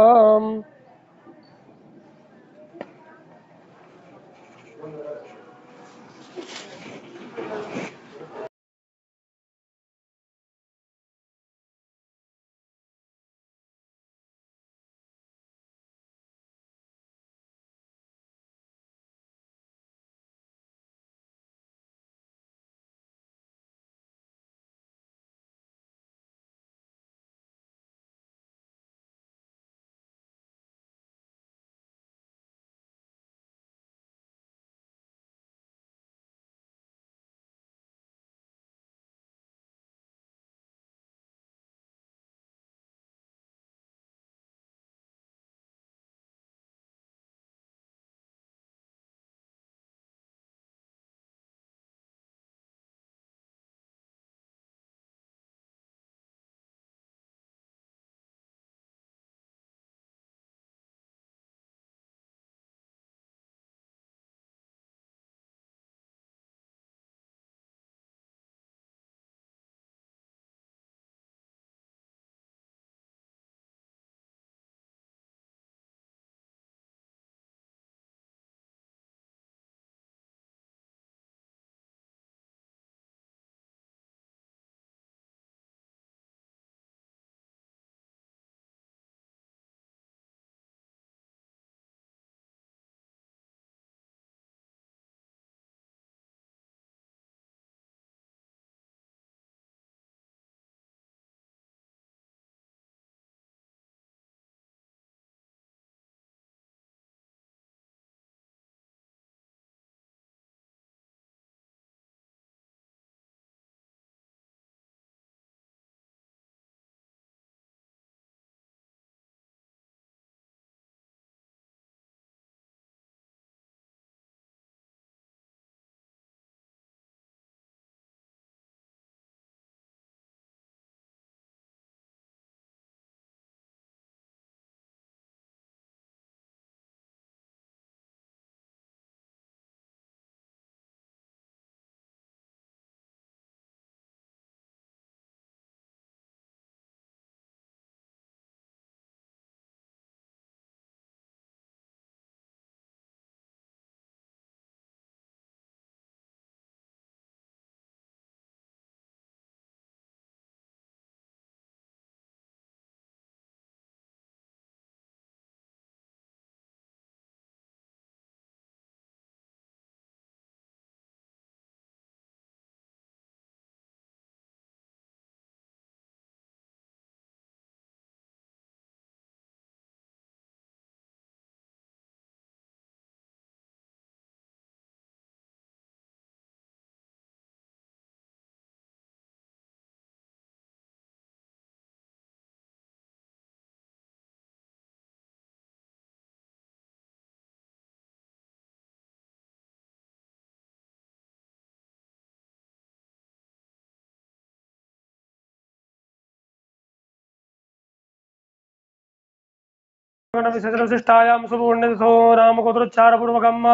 विशिष्टायां सुपुण्यतिथो नामगोत्रोच्चारपूर्वकम्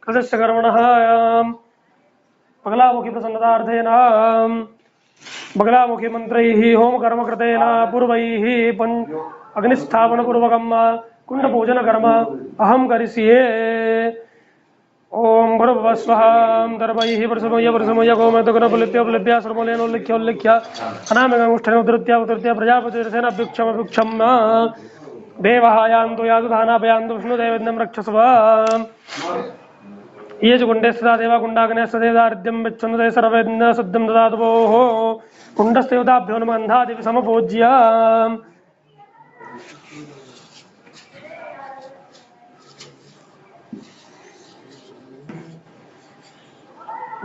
कृतस्य कर्मणः बगलामुखी प्रसन्नतार्थेन बगलामुखी मंत्रैः होम कर्म कृतेन पूर्वैः अग्निस्थापनपूर्वकम् कुंडपूजन कर्म अहं करिष्ये। ओम भूर्भुवः स्वः दर्भैः प्रसमय गोमतगुणफलित्य सर्वलेनोल्लिख्य अनामिकामुष्ठेनोद्धृत्य प्रजापतिरथेन अभ्युक्षम् देवः यान्तु यातु धानापयान्तु विष्णुदेवज्ञं रक्षस्व। ये च कुण्डे स्थिता देवा कुण्डाग्ने सदेदार्द्यं विच्छुन्दते सर्वज्ञ सद्यं ददातु भोः कुण्डस्थदेवताभ्यो नमः गन्धादिभिः समपूज्य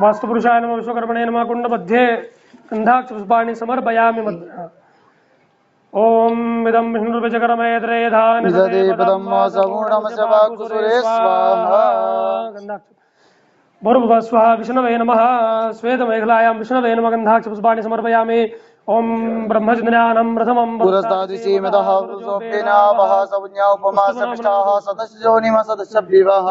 वास्तुपुरुषाय नमः विश्वकर्मणे नमः कुण्डमध्ये गन्धाक्षपुष्पाणि समर्पयामि। ओम इदं विष्णुर्विजकर्मयत्रेधान भूर्भुवः स्वः विष्णवे नमः श्वेतमेखलायां विष्णवे नमः गन्धाक्षपुष्पाणि समर्पयामि। ओम ब्रह्मचन्द्रानं प्रथमं पुरस्तादिसीमतः पुरुषोऽप्येनावः सवज्ञा उपमा सविष्टाः सदस्य योनिमा सदस्य विवाह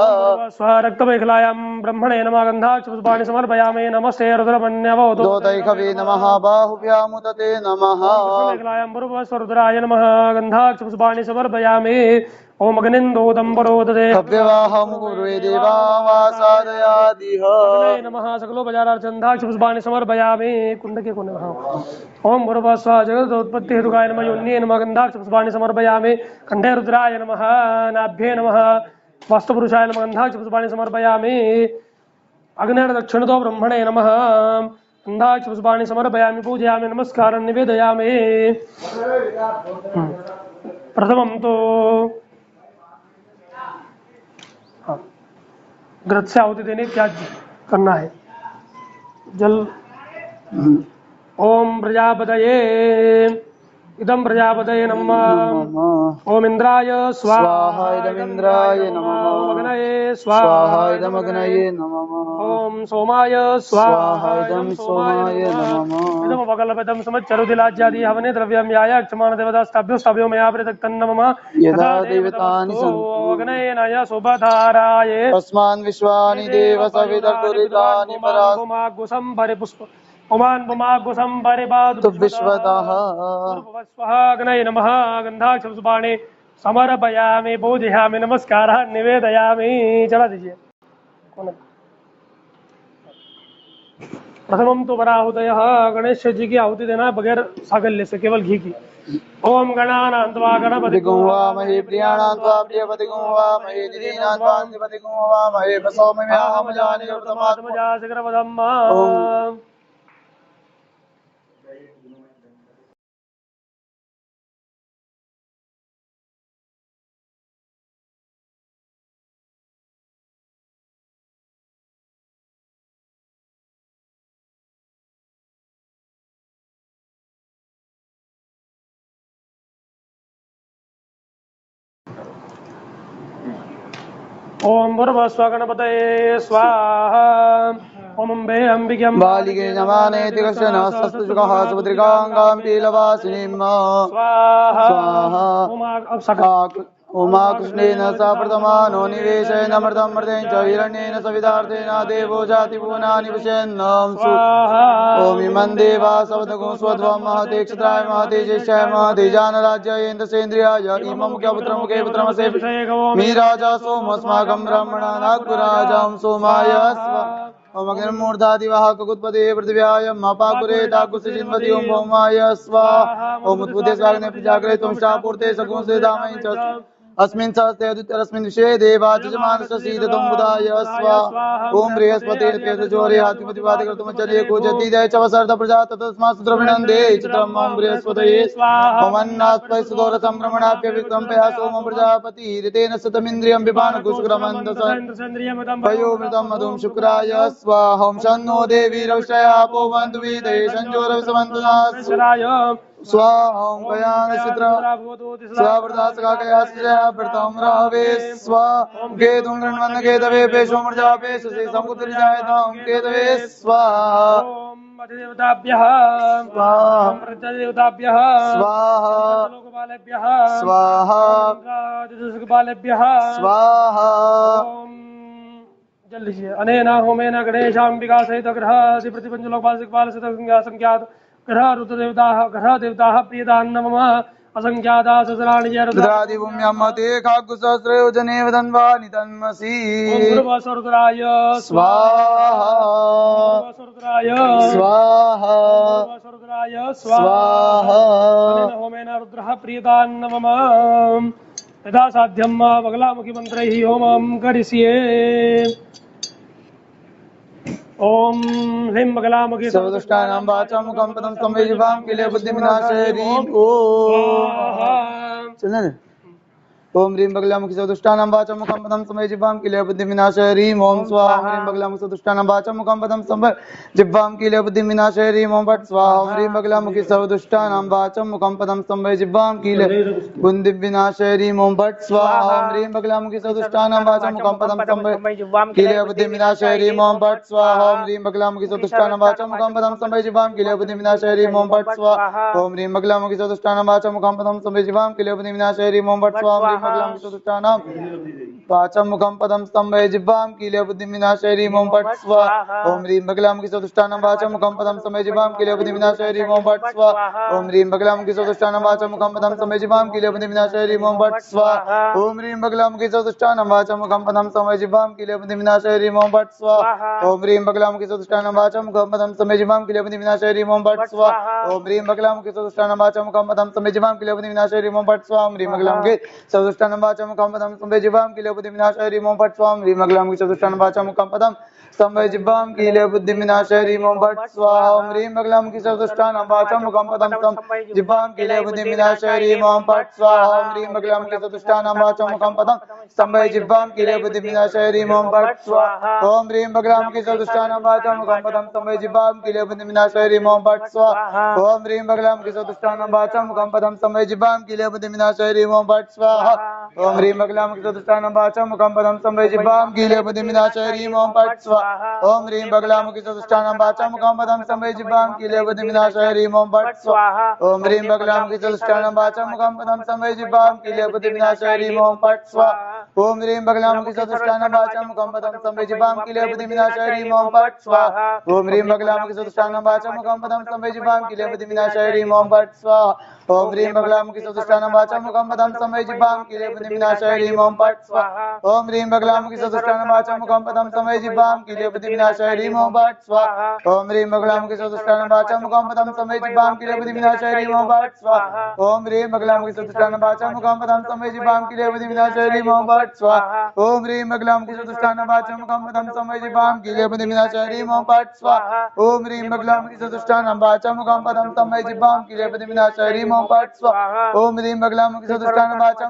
स्वः रक्तमेखलायां ब्रह्मणे नमः गन्धाक्षपुष्पाणि समर्पयामि। नमस्ते रुद्रमन्यवोतो दोतैकवे नमः बाहुभ्यामुदते नमः मेखलायां भूर्भुवः स्वः रुद्राय नमः गन्धाक्षपुष्पाणि समर्पयामि। ओम अग्निन्दोदं परोदते हव्यवाहमुकुर्वे देवावासादयादिह नमः सकलोपचारार्थगन्धाक्षपुष्पाणि समर्पयामि। कुण्डके को नमः। ओम भूर्भुवः स्वः जगदोत्पत्ति हेतुकाय नमः योन्ये नमः गन्धाक्षपुष्पाणि समर्पयामि। कंठे रुद्राय नमः नाभ्ये नमः वास्तुपुरुषाय नमः गन्धाक्षपुष्पाणि समर्पयामि। अग्निर्दक्षिणतो ब्रह्मणे नमः गन्धाक्षपुष्पाणि समर्पयामि पूजयामि नमस्कारं निवेदयामि। प्रथमं तो घृत से आहुति देने क्या करना है। जल ओम प्रजापतये इदं प्रजापतये नमः। ओम इंद्राय स्वाहा इदमिन्द्राय नमः ओम अग्नये स्वाहा इदमग्नये नमः ओम सोमाय स्वाहा इदं सोमाय नमः इदं उपकल्पितं समच्चरुतिलाज्यादि हवने द्रव्यं याय क्षमाण देवतास्ताभ्यो मया प्रेतक्तं नमः। यदा देवतानि सन्ति अग्नयेनाय शोभधाराय तस्मान् विश्वानि देव सवितर्दुरितानि परास्पुमागुसं परिपुष्प उमान् पुमागुसं परिपादु विश्वतः स्वः अग्नये नमः गन्धाक्षपुष्पाणि समर्पयामि पूजयामि नमस्कारः निवेदयामि। चला दीजिए। प्रथमम तो वराहुतयः गणेश जी की आहुति देना बगैर सागल्य से केवल घी की। ओम गणानां त्वा गणपति गुंवामहे प्रियाणां त्वा प्रियपति गुंवामहे दीनां त्वा दिपति गुंवामहे प्रसौम्याहमजानि प्रथमात्मजा शिखरपदम्। ओम भूर्भुवः स्वः गणपतये स्वाहा। ओम अम्बे अंबिके बालिके नमानेति कश्चन सस्तुजुगः सुभद्रिकाङ्गां पीलवासिनीं स्वाहा उमा कृष्णेन सा प्रथमानो निवेशेन मृतं मृतेन च हिरण्येन सवितार्थेन देवो जातिभुवनानि विशेन्नं ओम इमं देवा सवदगुं स्वध्वं महते क्षत्राय महते ज्येष्ठाय महते जानराज्येन्द्रसेन्द्रियाय इमं मुखे पुत्रमसे मी राजा सोमस्माकं ब्रह्मणा नागपुराजां सोमाय ओम अग्निर्मूर्धादिवाह ककुत्पते पृथिव्याय मपाकुरे ताकुसिन्वति ओम भौमाय स्वाहा ओम उत्पुते स्वाग्ने प्रजाग्रे त्वं शापूर्ते सगुंसे दामयि च अस्मिन् सहस्ते अद्वितीयस्मिन् विषये देवाचजमानस्य सीदतं बुधाय स्वाहा ओम बृहस्पतिर्तेजोरे हातिपतिपादिकर्तुमचर्ये कूजतीदय च वसर्त प्रजा ततस्मात् सुद्रविणन्दे चित्रम् ओम बृहस्पतये स्वाहा ओम अन्नास्पै सुदोरसं ब्रह्मणाप्यविक्रम्पया सोम प्रजापतिरितेन सतमिन्द्रियं पिबान कुशुक्रमन्दसं वयोमृतं मधुं शुक्राय स्वाहा ओम शन्नो देवी रविषयापो वन्तु वीदये संजोरविसमन्तनास्राय स्वाहा ओम गयानचित्र स्वावृतासकाकयास्त्रयावृतं राहवे स्वाहा केतुं गृह्णवन्न केतवे पेशो मृजापे सुसे समुद्रजायतां केतवे स्वाहा ओम अधिदेवताभ्यः स्वाहा ओम प्रजादेवताभ्यः स्वाहा दिक्पालेभ्यः स्वाहा दिक्पालेभ्यः स्वाहा ओम जल्दी से अनेन होमेन गणेशाम्बिका सहित ग्रहाधिपतिपंचलोकपाल दिक्पाल सहित संख्यात ग्रह रुद्रदेवताः प्रियदान्न मम असंख्याता सहस्राणि जय रुद्रादिभूम्यामते खाग्गुसहस्रयोजने वदन्वानि तन्मसि ओम गुरुवसुरुद्राय स्वाहा गुरुवसुरुद्राय स्वाहा गुरुवसुरुद्राय स्वाहा अनेन होमेन रुद्रः प्रियदान्न मम यदा साध्यं बगलामुखी मंत्रैः होमं करिष्ये ओम ह्रीं बगलामुखी सर्वदुष्टानां वाचां मुखं पदं संवेजिवां किले बुद्धिविनाशाय ह्रीं ओम चलना रे ओम ह्रीं बगलामुखी सर्वदुष्टानां वाचां मुखं पदं संवेजिवां किले बुद्धिविनाशाय ह्रीं ओम स्वाहा ओम ह्रीं बगलामुखी सर्वदुष्टानां वाचां मुखं पदं संवेजिवां किले बुद्धिविनाशाय ह्रीं ओम फट् स्वाहा ओम ह्रीं बगलामुखी सर्वदुष्टानां वाचां मुखं पदं संवेजिवां किले बुद्धिविनाशाय ह्रीं ओम फट् स्वाहा ओम ह्रीं बगलामुखी सर्वदुष्टानां वाचां मुखं पदं संवेजिवां किले बुद्धिविनाशाय ह्रीं ओम फट् स्वाहा ओम ह्रीं बगलामुखी सर्वदुष्टानां वाचां मुखं पदं संवेजिवां किले बुद्धिविनाशाय ह्रीं ओम फट् स्वाहा ओम ह्रीं बगलामुखी सर्वदुष्टानां वाचां मुखं पदं संवेजिवां किले बुद्धिविनाशाय ह्रीं ओम फट् स्वाहा बगलामुखी सर्वदुष्टानां वाचां मुखं पदं संवेजिवां किले बुद्धिविनाशाय ह्रीं ओम फट् स्वाहा ओम ह्रीं बगलामुखी सर्वदुष्टानां वाचां मुखं पदं संवेजिवां किले बुद्धिविनाशाय ह्रीं ओम फट् स्वाहा ओम ह्रीं बगलामुखी सर्वदुष्टानां वाचां मुखं पदं संवेजिवां किले बुद्धिविनाशाय ह्रीं ओम फट् स्वाहा ओम ह्रीं बगलामुखी सर्वदुष्टानां वाचां मुखं पदं संवेजिवां किले बुद्धिविनाशाय ह्रीं ओम फट् स्वाहा ओम ह्रीं बगलामुखी सर्वदुष्टानां वाचां मुखं पदं संवेजिवां किले बुद्धिविनाशाय ह्रीं ओम फट् स्वाहा ओम ह्रीं बगलामुखी सर्वदुष्टानां वाचां मुखं पदं संवेजिवां किले बुद्धिविनाशाय ह्रीं ओम फट् स्वाहा ओम ह्रीं बगलामुखी सर्वदुष्टानां वाचां मुखं पदं संवेजिवां किले बुद्धिविनाशाय ह्रीं ओम फट् स्वाहा ओम ह्रीं बगलामुखी सर्वदुष्टानां वाचां मुखं पदं संवेजिवां किले बुद्धिविनाशाय ह्रीं ओम फट् स्वाहा ओम ह्रीं बगलामुखी सर्वदुष्टानां वाचां मुखं पदं संवेजिवां किले बुद्धिविनाशाय ह्रीं ओम फट् स्वाहा ओम ह्रीं बगलामुखी सर्वदुष्टानां वाचां मुखं पदं संवेजिवां किले बुद्धिविनाशाय ह्रीं ओम फट् स्वाहा ओम ह्रीं बगलामुखी सर्वदुष्टानां वाचां मुखं पदं संवेजिवां किले बुद्धिविनाशाय ह्रीं ओम फट् स्वाहा ओम ह्रीं बगलामुखी सर्वदुष्टानां वाचां मुखं पदं संवेजिवां किले बुद्धिविनाशाय ह्रीं ओम फट् स्वाहा ओम ह्रीं बगलामुखी सर्वदुष्टानां वाचां मुखं पदं संवेजिवां किले बुद्धिविनाशाय ह्रीं ओम फट् स्वाहा ओम ह्रीं बगलामुखी सर्वदुष्टानां वाचां मुखं पदं संवेजिवां किले बुद्धिविनाशाय ह्रीं ओम फट् स्वाहा ओम ह्रीं बगलामुखी सर्वदुष्टानां वाचां मुखं पदं संवेजिवां किले बुद्धिविनाशाय ह्रीं ओम फट् स्वाहा ओम ह्रीं बगलामुखी सर्वदुष्टानां वाचां मुखं पदं संवेजिवां किले बुद्धिविनाशाय ह्रीं ओम फट् स्वाहा ओम ह्रीं बगलामुखी सर्वदुष्टानां वाचां मुखं पदं संवेजिवां किले बुद्धिविनाशाय ह्रीं ओम फट् स्वाहा ओम ह्रीं बगलामुखी सर्वदुष्टानां वाचां मुखं पदं संवेजिवां किले बुद्धिविनाशाय ह्रीं ओम फट् स्वाहा ओम ह्रीं बगलामुखी सर्वदुष्टानां वाचां मुखं पदं संवेजिवां किले बुद्धिविनाशाय ह्रीं ओम फट् स्वाहा ओम ह्रीं बगलामुखी सर्वदुष्टानां वाचां मुखं पदं संवेजिवां किले बुद्धिविनाशाय ह्रीं ओम फट् स्वाहा ओम ह्रीं बगलामुखी सर्वदुष्टानां वाचां मुखं पदं संवेजिवां किले बुद्धिविनाशाय ह्रीं ओम फट् स्वाहा ओम ह्रीं बगलामुखी सर्वदुष्टानां वाचां मुखं पदं संवेजिवां किले बुद्धिविनाशाय ह्रीं ओम फट् स्वाहा ओम ह्रीं बगलामुखी सर्वदुष्टानां वाचां मुखं पदं संवेजिवां किले बुद्धिविनाशाय ह्रीं ओम फट् स्वाहा ओम ह्रीं बगलामुखी सर्वदुष्टानां वाचां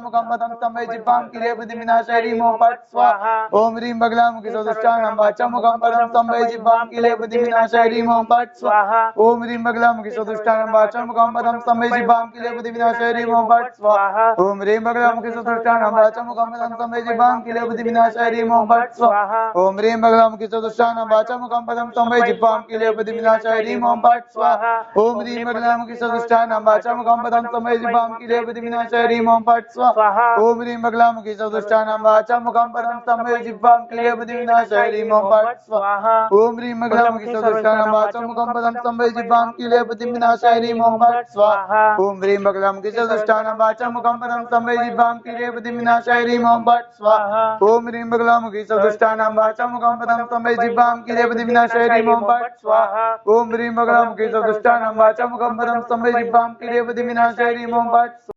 मुखं पदं संवेजिवां किले बुद्धिविनाशाय ह्रीं ओम फट् स्वाहा ओम ह्रीं बगलामुखी सर्वदुष्टानां वाचां मुखं पदं संवेजिवां किले बुद्धिविनाशाय ह्रीं ओम फट् स्वाहा ओम ह्रीं बगलामुखी सर्वदुष्टानां वाचां मुखं पदं संवेजिवां किले बुद्धिविनाशाय ह्रीं ओम फट् स्वाहा ओम ह्रीं बगलामुखी सर्वदुष्टानां वाचां मुखं पदं संवेजिवां किले बुद्धिविनाशाय ह्रीं ओम फट् स्वाहा ओम ह्रीं बगलामुखी सर्वदुष्टानां वाचां मुखं पदं संवेजिवां किले बुद्धिविनाशाय ह्रीं ओम फट् स्वाहा ओम ह्रीं बगलामुखी सर्वदुष्टानां वाचां मुखं पदं संवेजिवां किले बुद्धिविनाशाय ह्रीं ओम फट् स्वाहा ओम ह्रीं बगलामुखी सर्वदुष्टानां वाचां मुखं पदं संवेजिवां किले बुद्धिविनाशाय ह्रीं ओम फट् स्वाहा ओम ह्रीं बगलामुखी सर्वदुष्टानां वाचां मुखं पदं संवेजिवां किले बुद्धिविनाशाय ह्रीं ओम फट् स्वाहा ओम ह्रीं बगलामुखी सर्वदुष्टानां वाचां मुखं पदं संवेजिवां किले बुद्धिविनाशाय ह्रीं ओम फट् स्वाहा ओम ह्रीं बगलामुखी सर्वदुष्टानां वाचां मुखं पदं संवेजिवां किले बुद्धिविनाशाय ह्रीं ओम फट् स्वाहा ओम ह्रीं बगलामुखी सर्वदुष्टानां वाचां मुखं पदं संवेजिवां किले बुद्धिविनाशाय ह्रीं ओम फट्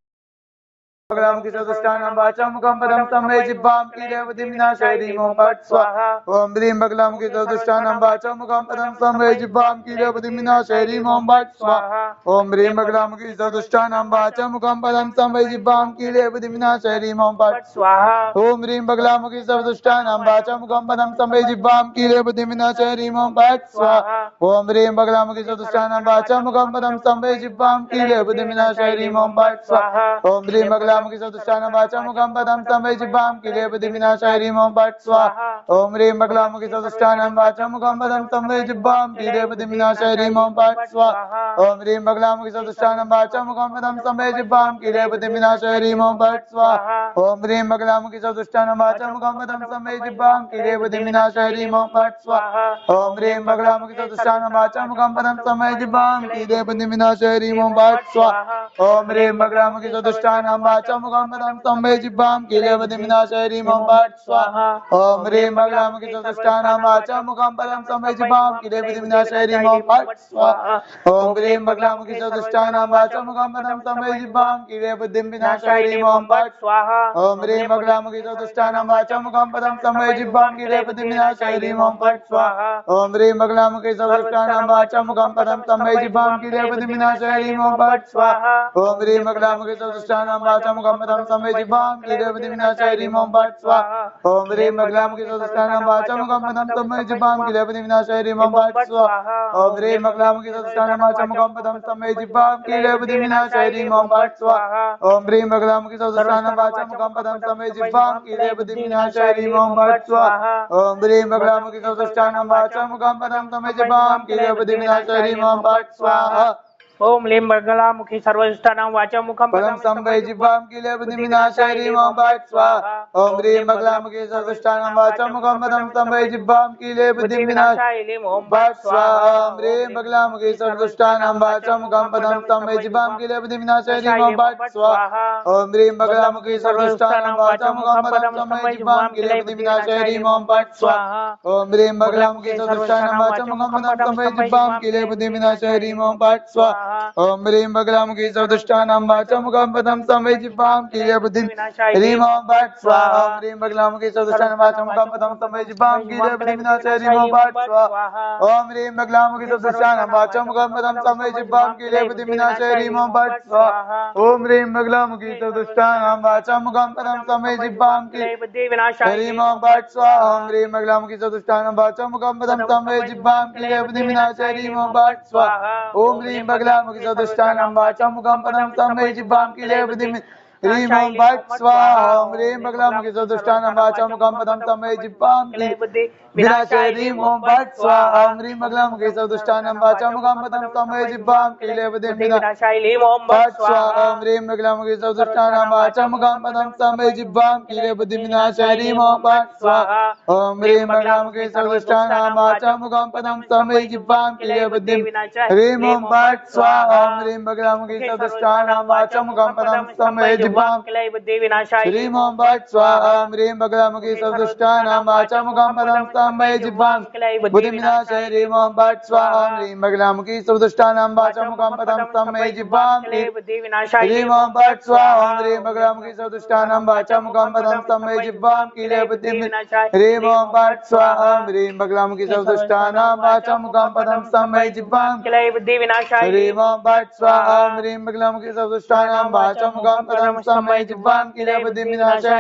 बगलामुखी सर्वदुष्टानां वाचां मुखं पदं संवेजिवां किले बुद्धिविनाशाय ह्रीं ओम फट् स्वाहा ओम ह्रीं बगलामुखी सर्वदुष्टानां वाचां मुखं पदं संवेजिवां किले बुद्धिविनाशाय ह्रीं ओम फट् स्वाहा ओम ह्रीं बगलामुखी सर्वदुष्टानां वाचां मुखं पदं संवेजिवां किले बुद्धिविनाशाय ह्रीं ओम फट् स्वाहा ओम ह्रीं बगलामुखी सर्वदुष्टानां वाचां मुखं पदं संवेजिवां किले बुद्धिविनाशाय ह्रीं ओम फट् स्वाहा ओम ह्रीं बगलामुखी सर्वदुष्टानां वाचां मुखं पदं संवेजिवां किले बुद्धिविनाशाय ह्रीं ओम फट् स्वाहा ओम ह्रीं बगला बगलामुखी सदुष्टानं वाचा मुखं पदं स्तंभे जिह्वां किलेपति विनाशाय ह्रीं ओं फट् स्वाहा ओम ह्रीं बगलामुखी सदुष्टानं वाचा मुखं पदं स्तंभे जिह्वां किलेपति विनाशाय ह्रीं ओं फट् स्वाहा ओम ह्रीं बगलामुखी सदुष्टानं वाचा मुखं पदं स्तंभे जिह्वां किलेपति विनाशाय ह्रीं ओं फट् स्वाहा ओम ह्रीं बगलामुखी सदुष्टानं वाचा मुखं पदं स्तंभे जिह्वां किलेपति विनाशाय ह्रीं ओं फट् स्वाहा ओम ह्रीं बगलामुखी सदुष्टानं वाचा मुखं पदं स्तंभे जिह्वां किलेपति विनाशाय ह्रीं ओं फट् स्वाहा ओम ह्रीं बगलामुखी सदुष्टानं वाचा मुखं पदं स्तंभे जिह्वां किलेपति विनाशाय ह्रीं ओं फट् स्वाहा ओम ह्रीं बगलामुखी सदुष्टानं वाचा मुखं पदं स्तंभे जिह्वां किलेपति विनाशाय ह्रीं ओं फट् स्वाहा ओम ह्रीं बगलामुखी सदुष्टानं वाचा मुखं पदं स्तंभे जिह्वां किलेपति विनाशाय ह्रीं ओं फट् स्वाहा ओम ह्रीं बगलामुखी सदुष्टानं वाचा मुखं पदं स्तंभे जिह्वां किलेपति विनाशाय ह्रीं ओं फट् स्वाहा ओम ह्रीं बगलामुखी सदुष्टानं वाचा मुखं पदं स्तंभे जिह्वां किलेपति विनाशाय ह्रीं ओं फट् स्वाहा ओम ह्रीं बगलामुखी सदुष्टानं वाचा मुखं पदं स्तंभे जिह्वां किलेपति विनाशाय ह्रीं ओं फट् स्वाहा ओम ह्रीं बगलामुखी सदुष्टानं वाचा मुखं पदं स्तंभे जिह्वां किलेपति विनाशाय ह्रीं ओं फट् स्वाहा ओम ह्रीं बगलामुखी सदुष्टानं वाचा मुखं पदं स्तंभे जिह्वां किलेपति विनाशाय ह्रीं ओं फट् स्वाहा ओम ह्रीं बगलामुखी सदुष्टानं वाचा मुखं पदं स्तंभे जिह्वां किलेपति विनाशाय ह्रीं ओं फट् स्वाहा ओम ह्रीं बगलामुखी सदुष्टानं वाचा मुखं पदं स्तंभे जिह्वां किलेपति विनाशाय ह्रीं ओं फट् स्वाहा ओम लीं बगलामुखी सर्वशिष्टानां वाचा मुखं पदं स्तंभे जिह्वां किलेपति विनाशाय ह्रीं ओं फट् स्वाहा ओम ह्रीं बगलामुखी सदुष्टानं वाचा मुखं पदं स्तंभे जिह्वां किलेपति विनाशाय ह्रीं ओं फट् स्वाहा ओम ह्रीं बगलामुखी सदुष्टानं वाचा मुखं पदं स्तंभे जिह्वां किलेपति विनाशाय ह्रीं ओं फट् स्वाहा ओम ह्रीं बगलामुखी सदुष्टानं वाचा मुखं पदं स्तंभे जिह्वां किलेपति विनाशाय ह्रीं ओं फट् स्वाहा ओम ह्रीं बगलामुखी सदुष्टानं वाचा मुखं पदं स्तंभे जिह्वां किलेपति विनाशाय ह्रीं ओं फट् स्वाहा ओम ह्रीं बगलामुखी सदुष्टानं वाचा मुखं पदं स्तंभे जिह्वां किलेपति ह्रीं ओं फट् स्वाहा ओम ह्रीं बगलामुखी सदुष्टानं वाचा मुखं पदं स्तंभे जिह्वां किलेपति विनाशाय ह्रीं ओं फट् स्वाहा ओम ह्रीं बगलामुखी सदुष्टानं वाचा मुखं पदं स्तंभे जिह्वां किलेपति विनाशाय ह्रीं ओं फट् स्वाहा ओम ह्रीं बगलामुखी सदुष्टानं वाचा मुखं पदं स्तंभे जिह्वां किलेपति विनाशाय ह्रीं ओं फट् स्वाहा ओम ह्रीं बगलामुखी सदुष्टानं वाचा मुखं पदं स्तंभे जिह्वां किलेपति विनाशाय ह्रीं ओं फट् स्वाहा ओम ह्रीं बगलामुखी सदुष्टानं वाचा मुखं पदं स्तंभे जिह्वां किलेपति ह्रीं ओं फट् स्वाहा ओम ह्रीं बगलामुखी सदुष्टानं वाचा मुखं पदं स्तंभे जिह्वां किलेपति विनाशाय ह्रीं ओं फट् स्वाहा ओम ह्रीं बगलामुखी सदुष्टानं वाचा मुखं पदं स्तंभे जिह्वां किलेपति विनाशाय ह्रीं ओं फट् स्वाहा ओम ह्रीं बगलामुखी सदुष्टानं वाचा मुखं पदं स्तंभे जिह्वां किलेपति विनाशाय ह्रीं ओं फट् स्वाहा ओम ह्रीं बगलामुखी सदुष्टानं वाचा मुखं पदं स्तंभे जिह्वां किलेपति ह्रीं ओं फट् स्वाहा ओम ह्रीं बगलामुखी सदुष्टानं वाचा मुखं पदं स्तंभे जिह्वां किलेपति विनाशाय ह्रीं ओं फट् स्वाहा ओम ह्रीं बगलामुखी सदुष्टानं वाचा मुखं पदं स्तंभे जिह्वां किलेपति विनाशाय ह्रीं ओं फट् स्वाहा ओम ह्रीं बगलामुखी सदुष्टानं वाचा मुखं पदं स्तंभे जिह्वां किलेपति विनाशाय ह्रीं ओं फट् स्वाहा ओम ह्रीं बगलामुखी सदुष्टानं वाचा मुखं पदं स्तंभे जिह्वां किलेपति विनाशाय ह्रीं ओं फट् स्वाहा ओम ह्रीं बगलामुखी सदुष्टानं वाचा मुखं पदं स्तंभे जिह्वां किलेपति विनाशाय ह्रीं ओं फट् स्वाहा ओम ह्रीं बगलामुखी सदुष्टानं वाचा मुखं पदं स्तंभे जिह्वां किलेपति विनाशाय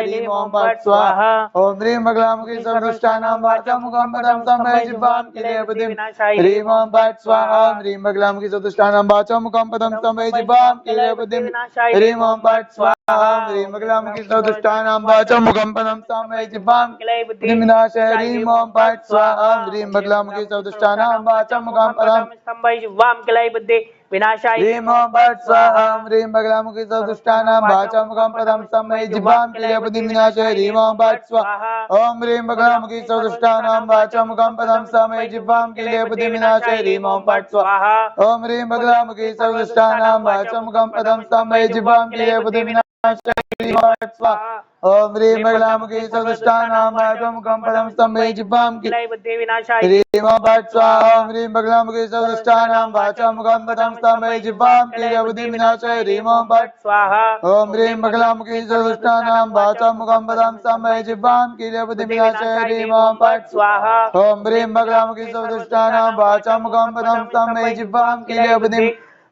ह्रीं ओं फट् स्वाहा ओम ह्रीं बगलामुखी सदुष्टानं वाचा मुखं पदं स्तंभे जिह्वां किलेपति विनाशाय ह्रीं ओं फट् स्वाहा ओम ह्रीं बगलामुखी सदुष्टानं वाचा मुखं पदं स्तंभे जिह्वां किलेपति विनाशाय ह्रीं ओं फट् स्वाहा ओम ह्रीं बगलामुखी सदुष्टानं वाचा मुखं पदं स्तंभे जिह्वां किलेपति विनाशाय ह्रीं ओं फट् स्वाहा ओम ह्रीं बगलामुखी सदुष्टानं वाचा मुखं पदं स्तंभे जिह्वां किलेपति विनाशाय ह्रीं ओं फट् स्वाहा ओम ह्रीं बगलामुखी सदुष्टानं वाचा मुखं पदं स्तंभे जिह्वां किलेपति विनाशाय ह्रीं ओं फट् स्वाहा ओम ह्रीं बगलामुखी सदुष्टानं वाचा मुखं पदं स्तंभे जिह्वां किलेपति विनाशाय ह्रीं ओं फट् स्वाहा ओम ह्रीं बगलामुखी सदुष्टानं वाचा मुखं पदं स्तंभे जिह्वां किलेपति विनाशाय ह्रीं ओं फट् स्वाहा ओम ह्रीं बगलामुखी सदुष्टानं वाचा मुखं पदं स्तंभे जिह्वां किलेपति विनाशाय ह्रीं ओं फट् स्वाहा ओम ह्रीं बगलामुखी सदुष्टानं वाचा मुखं पदं स्तंभे जिह्वां किलेपति विनाशाय ह्रीं ओं फट् स्वाहा ओम ह्रीं बगलामुखी सदुष्टानं वाचा मुखं पदं स्तंभे जिह्वां किलेपति विनाशाय ह्रीं ओं फट् स्वाहा ओम ह्रीं बगलामुखी सदुष्टानं वाचा मुखं पदं स्तंभे जिह्वां किलेपति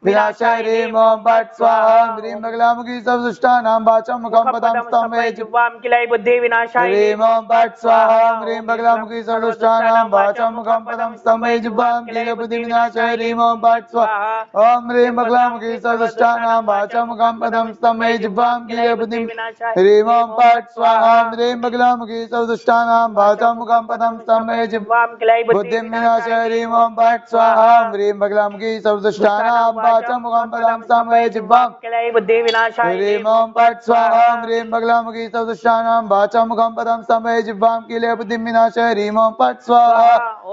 विनाशाय ह्रीं ओम फट् स्वाहा ह्रीं बगलामुखी सर्वदुष्टानां वाचं मुखं पदं स्तंभय जिह्वां किलय बुद्धि विनाशाय ह्रीं ओम फट् स्वाहा ह्रीं बगलामुखी सर्वदुष्टानां वाचं मुखं पदं स्तंभय जिह्वां किलय बुद्धि विनाशाय ह्रीं ओम फट् स्वाहा ओम ह्रीं बगलामुखी सर्वदुष्टानां वाचं मुखं पदं स्तंभय जिह्वां किलय बुद्धि विनाशाय ह्रीं ओम फट् स्वाहा ह्रीं बगलामुखी सर्वदुष्टानां वाचं मुखं पदं स्तंभय जिह्वां जिह्वां किलय बुद्धिं विनाशाय ह्रीं ओम फट् स्वाहा ह्रीं बगलामुखी सर्वदुष्टानां वाचं मुखं पदं स्तंभय जिह्वां किलय बुद्धि विनाशाय ह्रीं ओम फट् स्वाहा ह्रीं बगलामुखी सर्वदुष्टानां वाचं मुखं पदं स्तंभय जिह्वां किलय बुद्धिं विनाशाय ह्रीं ओम फट् स्वाहा